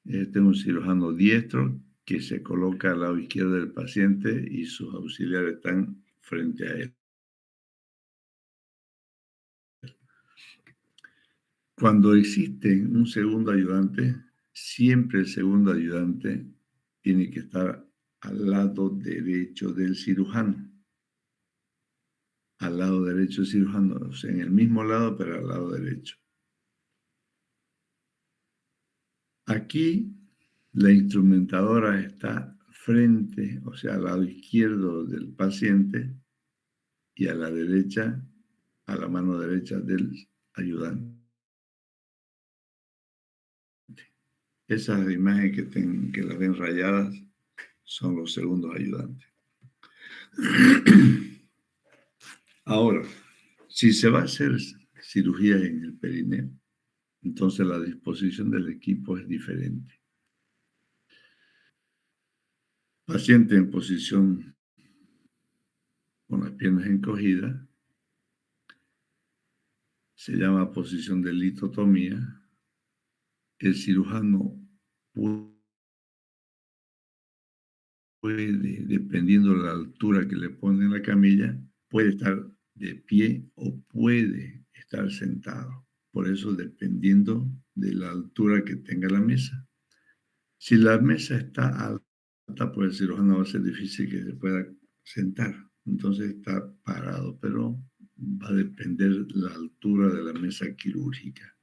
Este es un cirujano diestro que se coloca al lado izquierdo del paciente y sus auxiliares están frente a él. Cuando existe un segundo ayudante, siempre el segundo ayudante tiene que estar al lado derecho del cirujano. Al lado derecho del cirujano, o sea, en el mismo lado, pero al lado derecho. Aquí la instrumentadora está frente, o sea, al lado izquierdo del paciente y a la derecha, a la mano derecha del ayudante. Esas imágenes que las ven rayadas son los segundos ayudantes. Ahora, si se va a hacer cirugía en el perineo, entonces la disposición del equipo es diferente. Paciente en posición con las piernas encogidas, se llama posición de litotomía. El cirujano puede, dependiendo de la altura que le pone en la camilla, puede estar de pie o puede estar sentado. Por eso, dependiendo de la altura que tenga la mesa. Si la mesa está alta, pues el cirujano va a ser difícil que se pueda sentar. Entonces está parado, pero va a depender la altura de la mesa quirúrgica.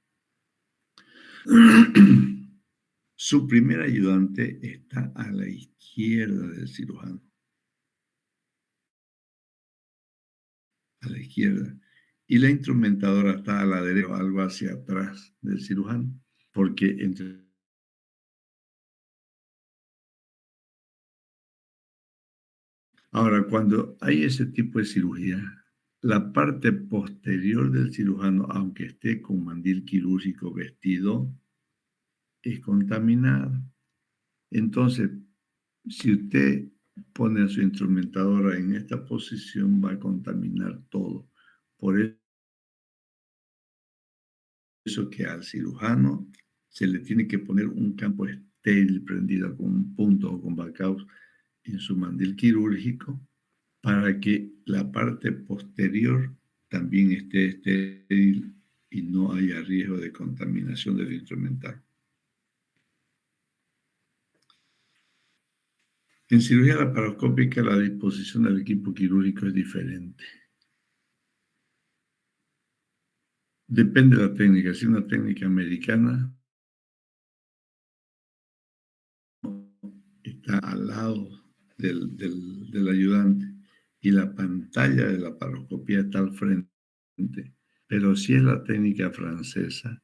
Su primer ayudante está a la izquierda del cirujano. A la izquierda. Y la instrumentadora está a la derecha, algo hacia atrás del cirujano, porque entre Ahora, cuando hay ese tipo de cirugía, la parte posterior del cirujano, aunque esté con mandil quirúrgico vestido, es contaminada. Entonces, si usted pone a su instrumentadora en esta posición, va a contaminar todo. Por eso que al cirujano se le tiene que poner un campo estéril prendido con un punto o con Backaus en su mandil quirúrgico para que la parte posterior también esté estéril y no haya riesgo de contaminación del instrumental. En cirugía laparoscópica la disposición del equipo quirúrgico es diferente. Depende de la técnica. Si es una técnica americana, está al lado del ayudante y la pantalla de la paroscopía está al frente. Pero si es la técnica francesa,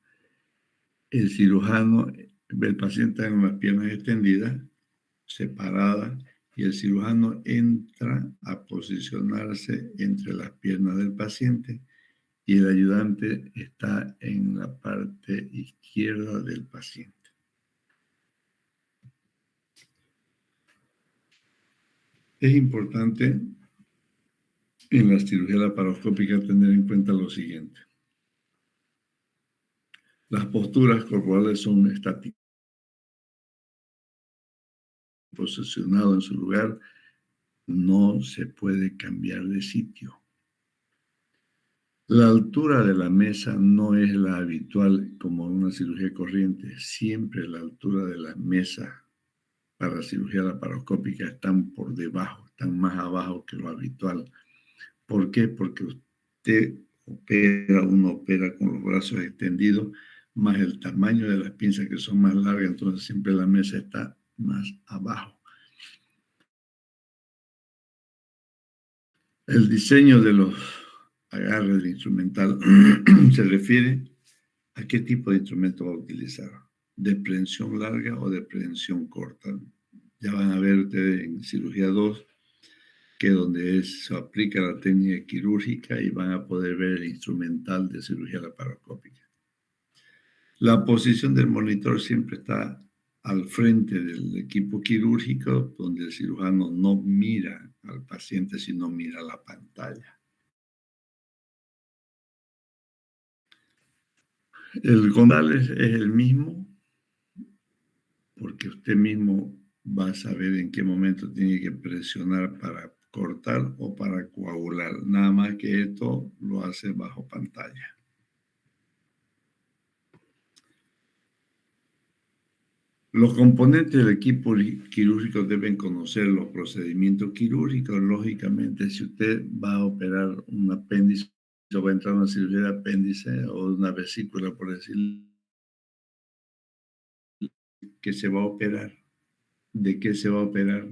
el cirujano, el paciente con las piernas extendidas, separadas, y el cirujano entra a posicionarse entre las piernas del paciente y el ayudante está en la parte izquierda del paciente. Es importante en la cirugía laparoscópica tener en cuenta lo siguiente. Las posturas corporales son estáticas, posicionado en su lugar, no se puede cambiar de sitio. La altura de la mesa no es la habitual como en una cirugía corriente. Siempre la altura de la mesa para cirugía laparoscópica están por debajo, están más abajo que lo habitual. ¿Por qué? Porque uno opera con los brazos extendidos, más el tamaño de las pinzas que son más largas, entonces siempre la mesa está más abajo. El diseño de los agarres del instrumental se refiere a qué tipo de instrumento va a utilizar, de prehensión larga o de prehensión corta. Ya van a ver ustedes en cirugía 2 que donde se aplica la técnica quirúrgica y van a poder ver el instrumental de cirugía laparoscópica. La posición del monitor siempre está al frente del equipo quirúrgico, donde el cirujano no mira al paciente, sino mira la pantalla. El control es el mismo, porque usted mismo va a saber en qué momento tiene que presionar para cortar o para coagular. Nada más que esto lo hace bajo pantalla. Los componentes del equipo quirúrgico deben conocer los procedimientos quirúrgicos. Lógicamente, si usted va a operar un apéndice o va a entrar a una cirugía de apéndice o una vesícula, por decir, que se va a operar, de qué se va a operar,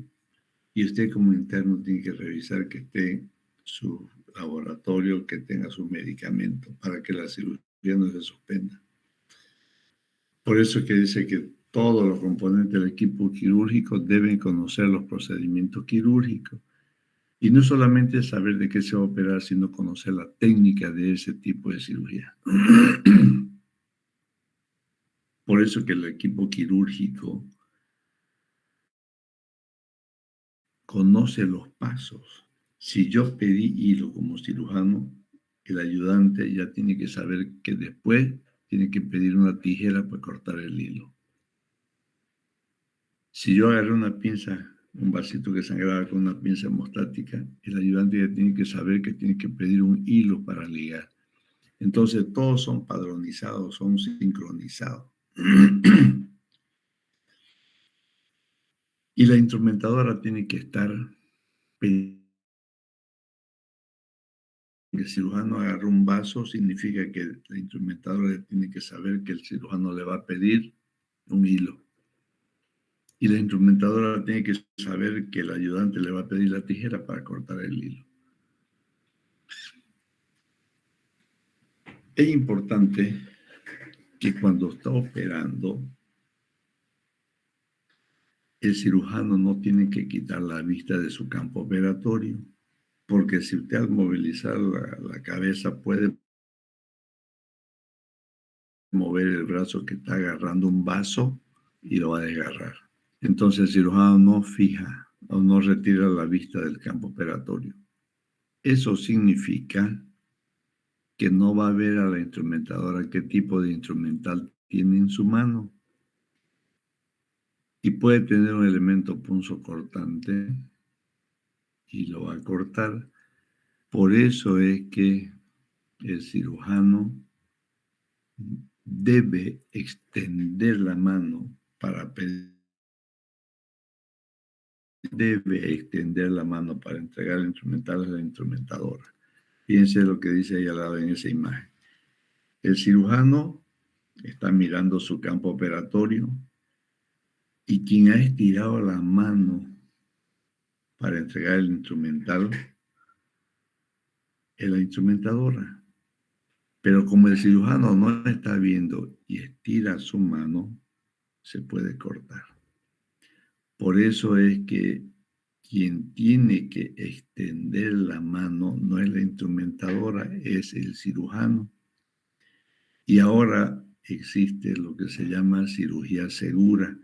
y usted como interno tiene que revisar que esté su laboratorio, que tenga sus medicamentos para que la cirugía no se suspenda. Por eso es que dice que todos los componentes del equipo quirúrgico deben conocer los procedimientos quirúrgicos. Y no solamente saber de qué se va a operar, sino conocer la técnica de ese tipo de cirugía. Por eso que el equipo quirúrgico conoce los pasos. Si yo pedí hilo como cirujano, el ayudante ya tiene que saber que después tiene que pedir una tijera para cortar el hilo. Si yo agarré una pinza, un vasito que sangraba con una pinza hemostática, el ayudante ya tiene que saber que tiene que pedir un hilo para ligar. Entonces todos son padronizados, son sincronizados. Y la instrumentadora tiene que estar pendiente. El cirujano agarra un vaso, significa que la instrumentadora tiene que saber que el cirujano le va a pedir un hilo. Y la instrumentadora tiene que saber que el ayudante le va a pedir la tijera para cortar el hilo. Es importante que cuando está operando, el cirujano no tiene que quitar la vista de su campo operatorio, porque si usted al movilizar la cabeza puede mover el brazo que está agarrando un vaso y lo va a desgarrar. Entonces el cirujano no fija o no retira la vista del campo operatorio. Eso significa que no va a ver a la instrumentadora qué tipo de instrumental tiene en su mano y puede tener un elemento punzocortante y lo va a cortar. Por eso es que el cirujano debe extender la mano para debe extender la mano para entregar el instrumental a la instrumentadora. Fíjense lo que dice ahí al lado en esa imagen. El cirujano está mirando su campo operatorio y quien ha estirado la mano para entregar el instrumental es la instrumentadora. Pero como el cirujano no está viendo y estira su mano, se puede cortar. Por eso es que quien tiene que extender la mano no es la instrumentadora, es el cirujano. Y ahora existe lo que se llama cirugía segura,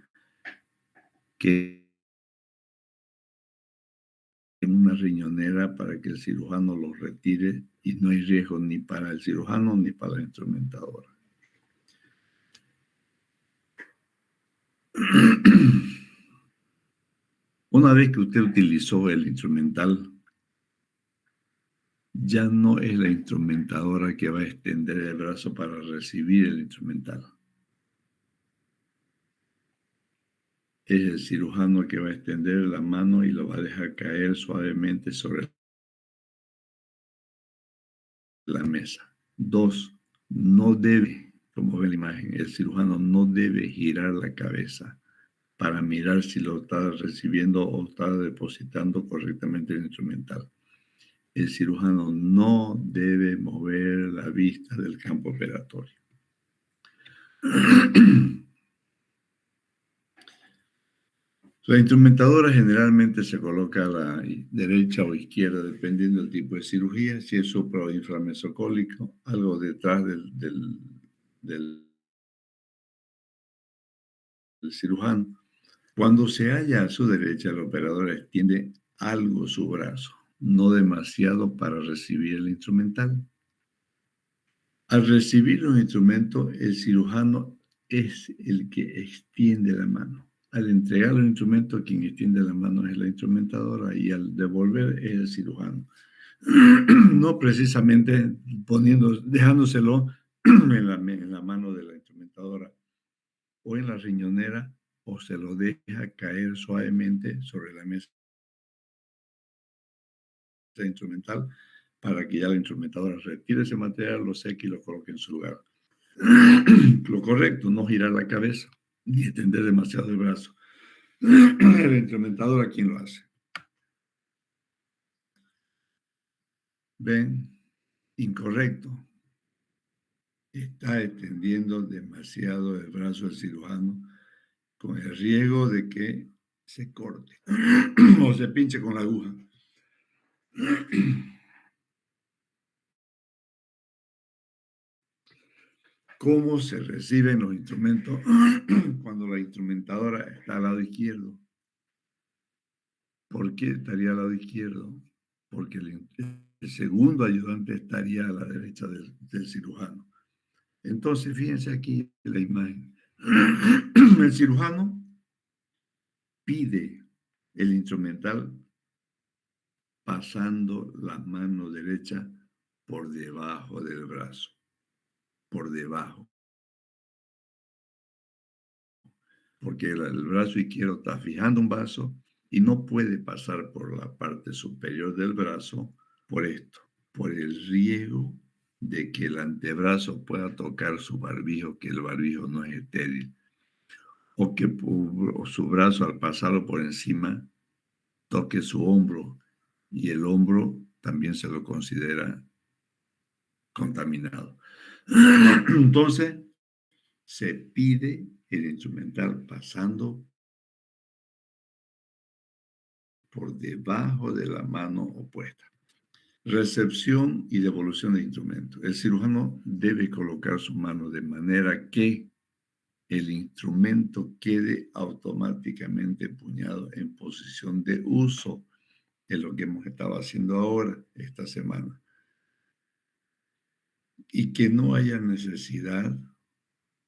que es una riñonera para que el cirujano lo retire y no hay riesgo ni para el cirujano ni para la instrumentadora. Una vez que usted utilizó el instrumental, ya no es la instrumentadora que va a extender el brazo para recibir el instrumental. Es el cirujano que va a extender la mano y lo va a dejar caer suavemente sobre la mesa. 2, no debe, como ve la imagen, el cirujano no debe girar la cabeza para mirar si lo está recibiendo o está depositando correctamente el instrumental. El cirujano no debe mover la vista del campo operatorio. La instrumentadora generalmente se coloca a la derecha o izquierda, dependiendo del tipo de cirugía, si es supra o inframesocólico, algo detrás del cirujano. Cuando se halla a su derecha, el operador extiende algo su brazo, no demasiado para recibir el instrumental. Al recibir un instrumento, el cirujano es el que extiende la mano. Al entregar el instrumento, quien extiende la mano es la instrumentadora y al devolver es el cirujano. No precisamente dejándoselo en la mano de la instrumentadora o en la riñonera, o se lo deja caer suavemente sobre la mesa instrumental para que ya la instrumentadora retire ese material, lo seque y lo coloque en su lugar. Lo correcto, no girar la cabeza ni extender demasiado el brazo. El instrumentador, ¿a quién lo hace? ¿Ven? Incorrecto. Está extendiendo demasiado el brazo del cirujano con el riesgo de que se corte o se pinche con la aguja. ¿Cómo se reciben los instrumentos cuando la instrumentadora está al lado izquierdo? ¿Por qué estaría al lado izquierdo? Porque el segundo ayudante estaría a la derecha del cirujano. Entonces, fíjense aquí la imagen. El cirujano pide el instrumental pasando la mano derecha por debajo del brazo, por debajo. Porque el brazo izquierdo está fijando un vaso y no puede pasar por la parte superior del brazo por esto, por el riesgo de que el antebrazo pueda tocar su barbijo, que el barbijo no es estéril, o que su brazo al pasarlo por encima toque su hombro y el hombro también se lo considera contaminado. Entonces, se pide el instrumental pasando por debajo de la mano opuesta. Recepción y devolución de instrumento. El cirujano debe colocar su mano de manera que el instrumento quede automáticamente empuñado en posición de uso. Es lo que hemos estado haciendo ahora, esta semana. Y que no haya necesidad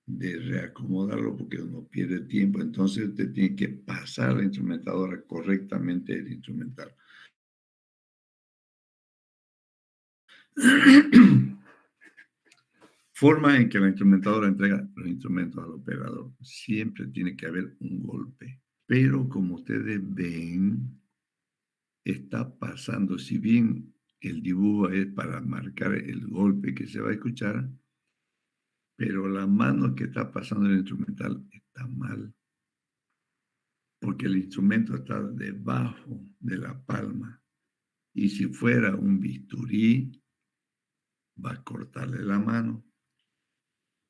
de reacomodarlo porque uno pierde tiempo. Entonces usted tiene que pasar la instrumentadora correctamente el instrumental. Forma en que la instrumentadora entrega los instrumentos al operador. Siempre tiene que haber un golpe. Pero como ustedes ven, está pasando, si bien el dibujo es para marcar el golpe que se va a escuchar, pero la mano que está pasando el instrumental está mal, porque el instrumento está debajo de la palma. Y si fuera un bisturí, va a cortarle la mano.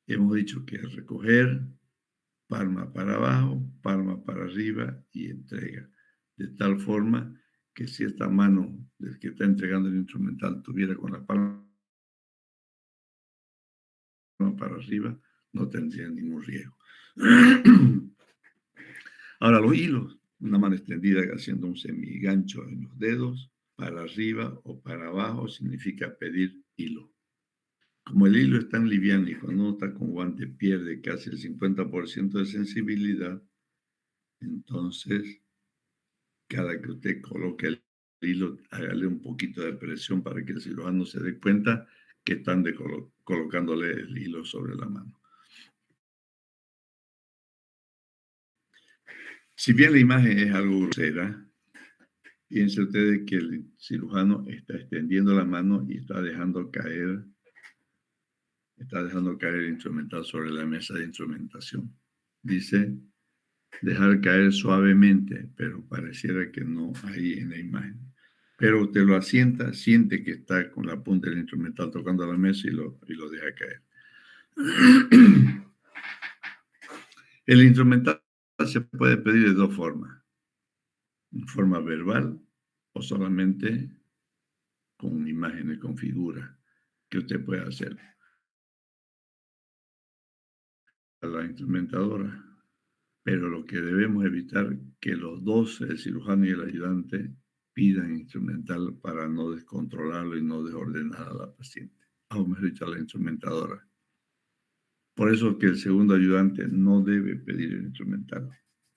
Hemos dicho que es recoger, palma para abajo, palma para arriba y entrega. De tal forma que si esta mano del que está entregando el instrumental tuviera con la palma para arriba, no tendría ningún riesgo. Ahora los hilos, una mano extendida haciendo un semigancho en los dedos, para arriba o para abajo significa pedir hilo. Como el hilo es tan liviano y cuando uno está con guante pierde casi el 50% de sensibilidad, entonces cada que usted coloque el hilo, hágale un poquito de presión para que el cirujano se dé cuenta que están colocándole el hilo sobre la mano. Si bien la imagen es algo grosera, piense ustedes que el cirujano está extendiendo la mano y está dejando caer el instrumental sobre la mesa de instrumentación. Dice dejar caer suavemente, pero pareciera que no ahí en la imagen. Pero usted lo asienta, siente que está con la punta del instrumental tocando la mesa y lo deja caer. El instrumental se puede pedir de dos formas. En forma verbal o solamente con imágenes, con figuras que usted puede hacer. A la instrumentadora. Pero lo que debemos evitar que los dos, el cirujano y el ayudante, pidan instrumental para no descontrolarlo y no desordenar a la paciente, o mejor dicho, a la instrumentadora. Por eso que el segundo ayudante no debe pedir el instrumental.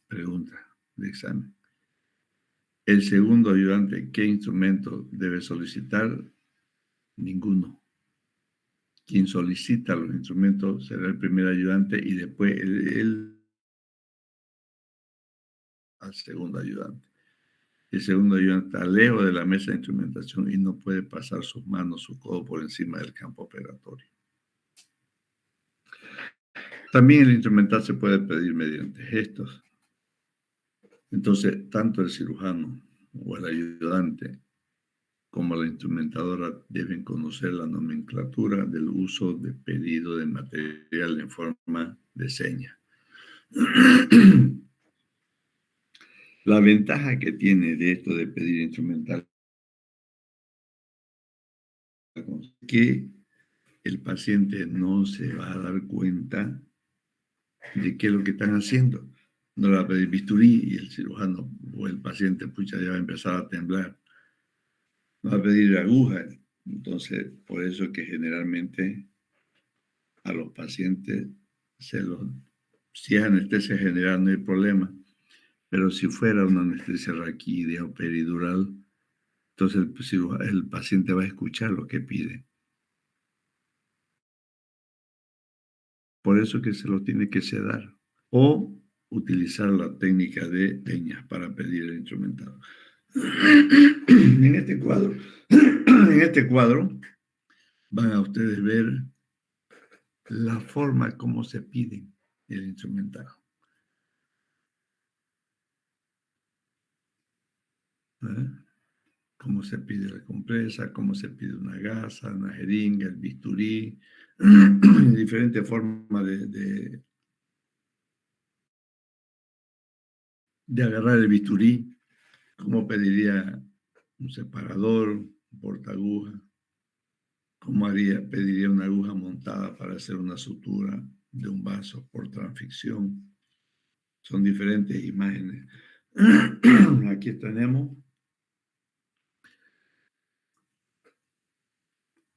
Pregunta de examen. El segundo ayudante, ¿qué instrumento debe solicitar? Ninguno. Quien solicita los instrumentos será el primer ayudante y después él al segundo ayudante. El segundo ayudante está lejos de la mesa de instrumentación y no puede pasar sus manos, su codo por encima del campo operatorio. También el instrumental se puede pedir mediante gestos. Entonces, tanto el cirujano o el ayudante como la instrumentadora deben conocer la nomenclatura del uso de pedido de material en forma de seña. La ventaja que tiene de esto de pedir instrumental es que el paciente no se va a dar cuenta de qué es lo que están haciendo. No le va a pedir bisturí y el cirujano o el paciente, pucha, ya va a empezar a temblar. No va a pedir aguja. Entonces, por eso es que generalmente a los pacientes si es anestesia general no hay problema, pero si fuera una anestesia raquídea o peridural, entonces el paciente va a escuchar lo que pide. Por eso que se lo tiene que sedar. O utilizar la técnica de leñas para pedir el instrumental. En este cuadro van a ustedes ver la forma como se pide el instrumental. ¿Eh? Cómo se pide la compresa, cómo se pide una gasa, una jeringa, el bisturí, diferentes formas de agarrar el bisturí, ¿Cómo pediría un separador, un portaaguja? ¿Cómo pediría una aguja montada para hacer una sutura de un vaso por transficción? Son diferentes imágenes. Aquí tenemos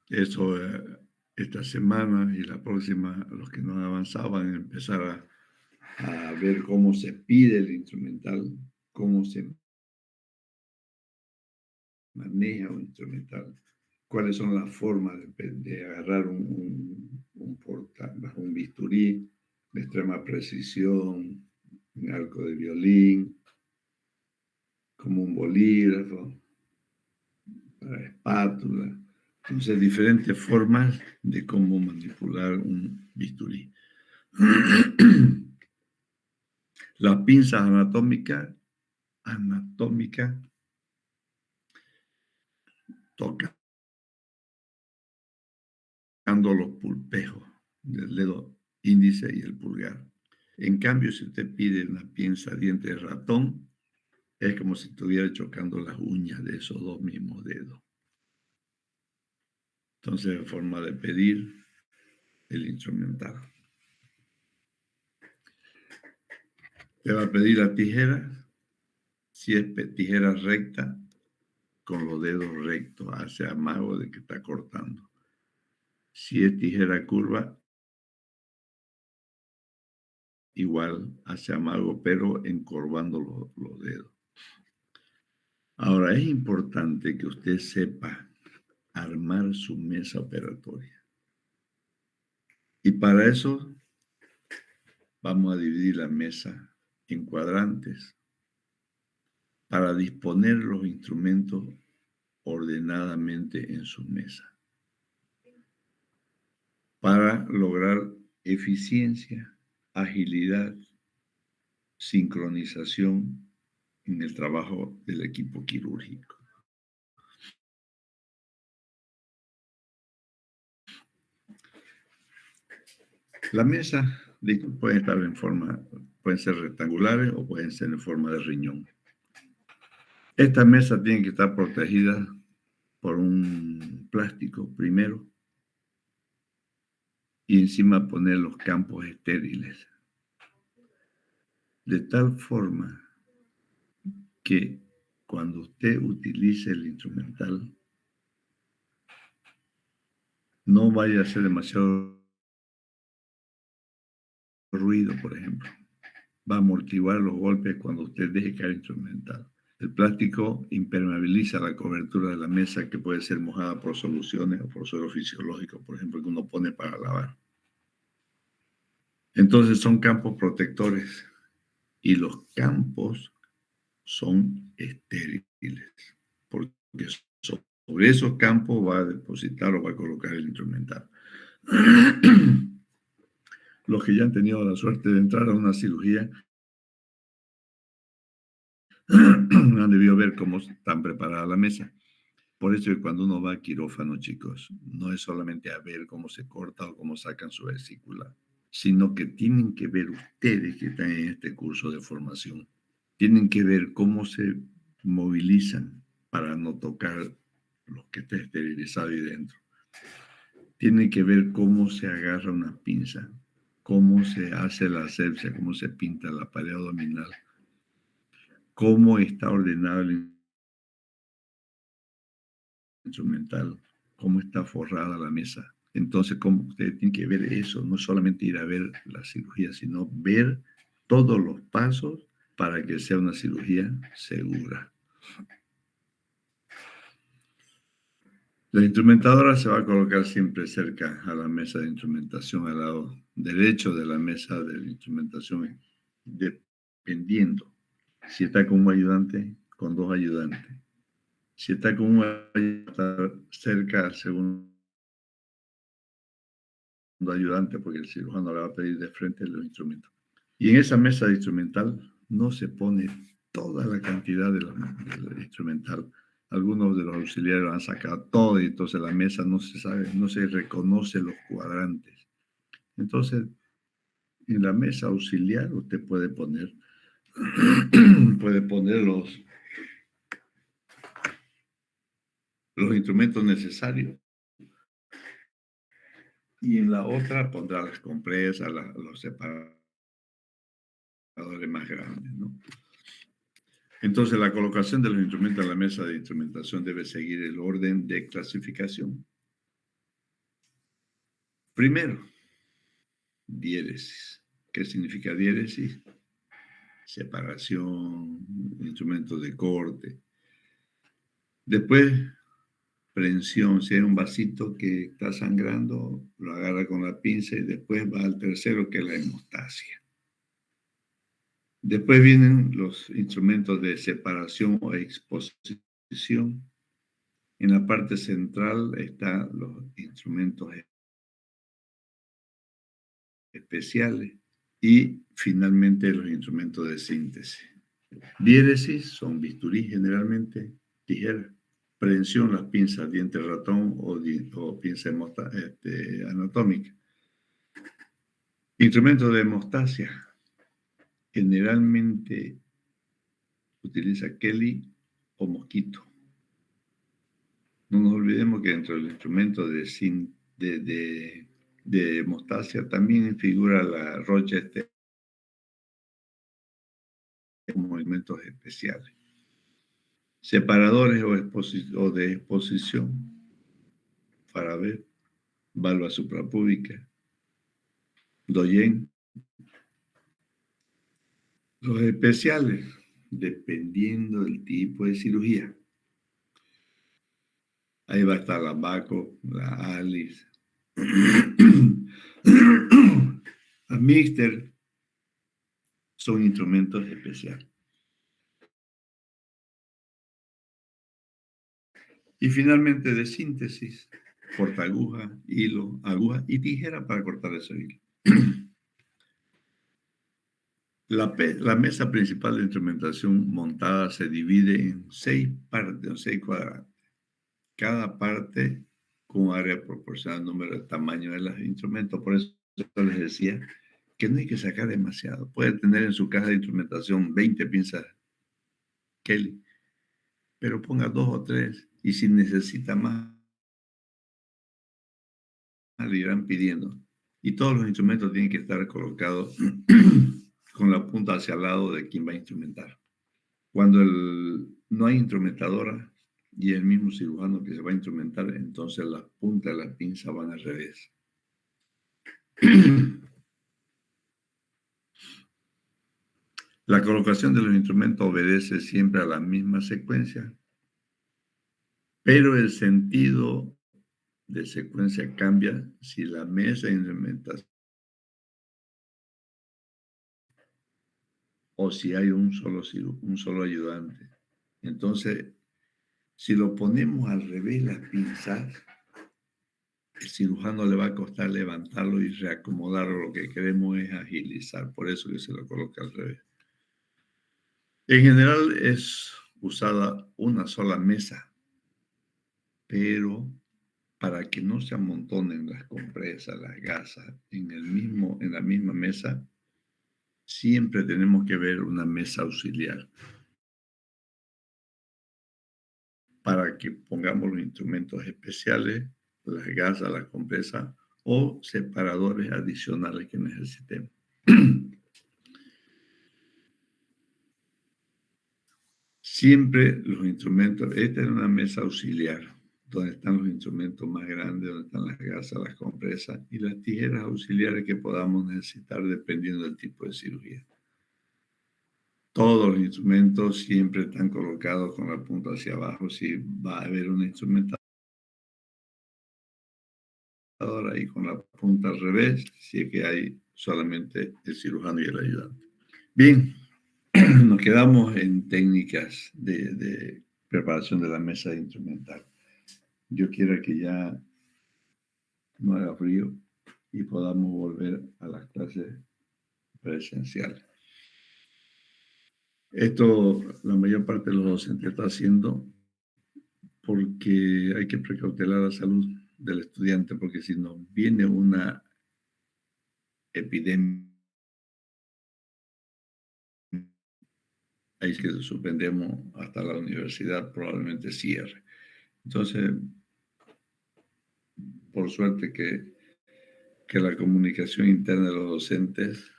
eso. Esta semana y la próxima, los que no avanzaban, empezar a ver cómo se pide el instrumental, cómo se maneja un instrumental, cuáles son las formas de agarrar un bisturí de extrema precisión, un arco de violín, como un bolígrafo, para espátula. Entonces, diferentes formas de cómo manipular un bisturí. Las pinzas anatómicas tocando los pulpejos del dedo índice y el pulgar. En cambio, si usted pide una pinza diente de ratón, es como si estuviera chocando las uñas de esos dos mismos dedos. Entonces, forma de pedir el instrumental. Te va a pedir la tijera. Si es tijera recta, con los dedos rectos, hace amago de que está cortando. Si es tijera curva, igual hace amago, pero encorvando los dedos. Ahora, es importante que usted sepa armar su mesa operatoria. Y para eso vamos a dividir la mesa en cuadrantes para disponer los instrumentos ordenadamente en su mesa, para lograr eficiencia, agilidad, sincronización en el trabajo del equipo quirúrgico. La mesa puede estar pueden ser rectangulares o pueden ser en forma de riñón. Esta mesa tiene que estar protegida por un plástico primero y encima poner los campos estériles. De tal forma que cuando usted utilice el instrumental no vaya a hacer demasiado ruido, por ejemplo. Va a amortiguar los golpes cuando usted deje caer el instrumental. El plástico impermeabiliza la cobertura de la mesa que puede ser mojada por soluciones o por suelo fisiológico, por ejemplo, que uno pone para lavar. Entonces son campos protectores y los campos son estériles, porque sobre esos campos va a depositar o va a colocar el instrumental. Los que ya han tenido la suerte de entrar a una cirugía han debido ver cómo están preparada la mesa. Por eso que cuando uno va a quirófano, chicos, no es solamente a ver cómo se corta o cómo sacan su vesícula, sino que tienen que ver ustedes que están en este curso de formación. Tienen que ver cómo se movilizan para no tocar lo que está esterilizado ahí dentro. Tienen que ver cómo se agarra una pinza, cómo se hace la asepsia, cómo se pinta la pared abdominal, cómo está ordenado el instrumental, cómo está forrada la mesa. Entonces, como ustedes tienen que ver eso, no solamente ir a ver la cirugía, sino ver todos los pasos para que sea una cirugía segura. La instrumentadora se va a colocar siempre cerca a la mesa de instrumentación, al lado derecho de la mesa de instrumentación, dependiendo si está con un ayudante, con dos ayudantes. Si está con un ayudante, cerca al segundo ayudante, porque el cirujano le va a pedir de frente los instrumentos. Y en esa mesa de instrumental no se pone toda la cantidad del instrumental. Algunos de los auxiliares lo han sacado todo y entonces la mesa no se sabe, no se reconoce los cuadrantes. Entonces, en la mesa auxiliar usted puede poner los instrumentos necesarios y en la otra pondrá las compresas, los separadores más grandes, ¿no? Entonces, la colocación de los instrumentos en la mesa de instrumentación debe seguir el orden de clasificación. Primero, diéresis. ¿Qué significa diéresis? Separación, instrumentos de corte. Después, prensión. Si hay un vasito que está sangrando, lo agarra con la pinza y después va al tercero, que es la hemostasia. Después vienen los instrumentos de separación o exposición. En la parte central están los instrumentos especiales y finalmente los instrumentos de síntesis. Diéresis son bisturí generalmente, tijera. Prensión, las pinzas, diente ratón o pinza anatómica. Instrumentos de hemostasia. Generalmente utiliza Kelly o mosquito. No nos olvidemos que dentro del instrumento de hemostasia también figura la Rochester como elementos especiales. Separadores o de exposición, para ver, valva suprapúbica, Doyen. Los especiales, dependiendo del tipo de cirugía. Ahí va a estar la Baco, la Alice, la Mixter, son instrumentos especiales. Y finalmente de síntesis, cortaguja, hilo, aguja y tijera para cortar ese hilo. La mesa principal de instrumentación montada se divide en 6 partes o 6 cuadrantes. Cada parte con un área proporcional al número de tamaño de los instrumentos. Por eso les decía que no hay que sacar demasiado. Puede tener en su caja de instrumentación 20 pinzas Kelly, pero ponga 2 o 3 y si necesita más, le irán pidiendo. Y todos los instrumentos tienen que estar colocados con la punta hacia el lado de quien va a instrumentar. Cuando no hay instrumentadora y el mismo cirujano que se va a instrumentar, entonces las puntas de la pinza van al revés. La colocación de los instrumentos obedece siempre a la misma secuencia, pero el sentido de secuencia cambia si la mesa de instrumentación o si hay un solo ayudante. Entonces, si lo ponemos al revés las pinzas, el cirujano le va a costar levantarlo y reacomodarlo. Lo que queremos es agilizar, por eso que se lo coloca al revés. En general es usada una sola mesa, pero para que no se amontonen las compresas, las gasas en la misma mesa, siempre tenemos que ver una mesa auxiliar para que pongamos los instrumentos especiales, las gasas, las compresas o separadores adicionales que necesitemos. Siempre los instrumentos, esta es una mesa auxiliar, donde están los instrumentos más grandes, donde están las gasas, las compresas y las tijeras auxiliares que podamos necesitar dependiendo del tipo de cirugía. Todos los instrumentos siempre están colocados con la punta hacia abajo. Si va a haber una instrumentadora ahí con la punta al revés, si es que hay solamente el cirujano y el ayudante. Bien, nos quedamos en técnicas de preparación de la mesa de instrumental. Yo quiero que ya no haga frío y podamos volver a las clases presenciales. Esto la mayor parte de los docentes está haciendo porque hay que precautelar la salud del estudiante, porque si nos viene una epidemia, ahí es que suspendemos hasta la universidad, probablemente cierre. Entonces, por suerte que la comunicación interna de los docentes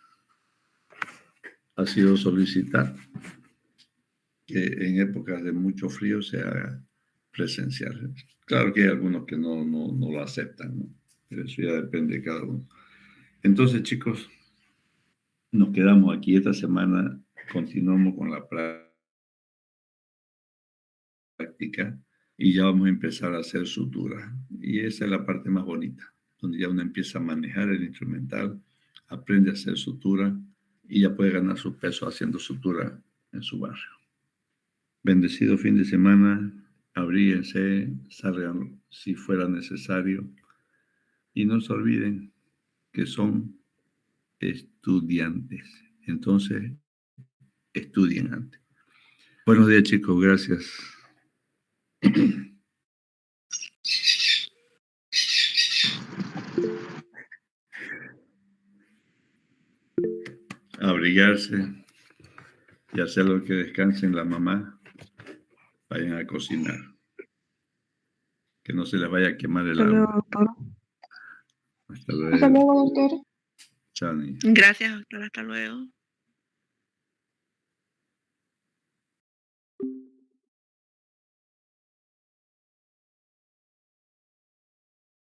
ha sido solicitar que en épocas de mucho frío se haga presencial. Claro que hay algunos que no lo aceptan, ¿no? Pero eso ya depende de cada uno. Entonces, chicos, nos quedamos aquí esta semana, continuamos con la práctica y ya vamos a empezar a hacer sutura. Y esa es la parte más bonita, donde ya uno empieza a manejar el instrumental, aprende a hacer sutura y ya puede ganar su peso haciendo sutura en su barrio. Bendecido fin de semana, abríguense, salgan si fuera necesario y no se olviden que son estudiantes. Entonces, estudien antes. Buenos días, chicos, gracias. Abrigarse y hacer lo que descansen la mamá. Vayan a cocinar. Que no se les vaya a quemar el Hasta luego, agua. doctor. Hasta luego. Hasta luego, doctor. Chao, niña. Gracias, doctor. Hasta luego.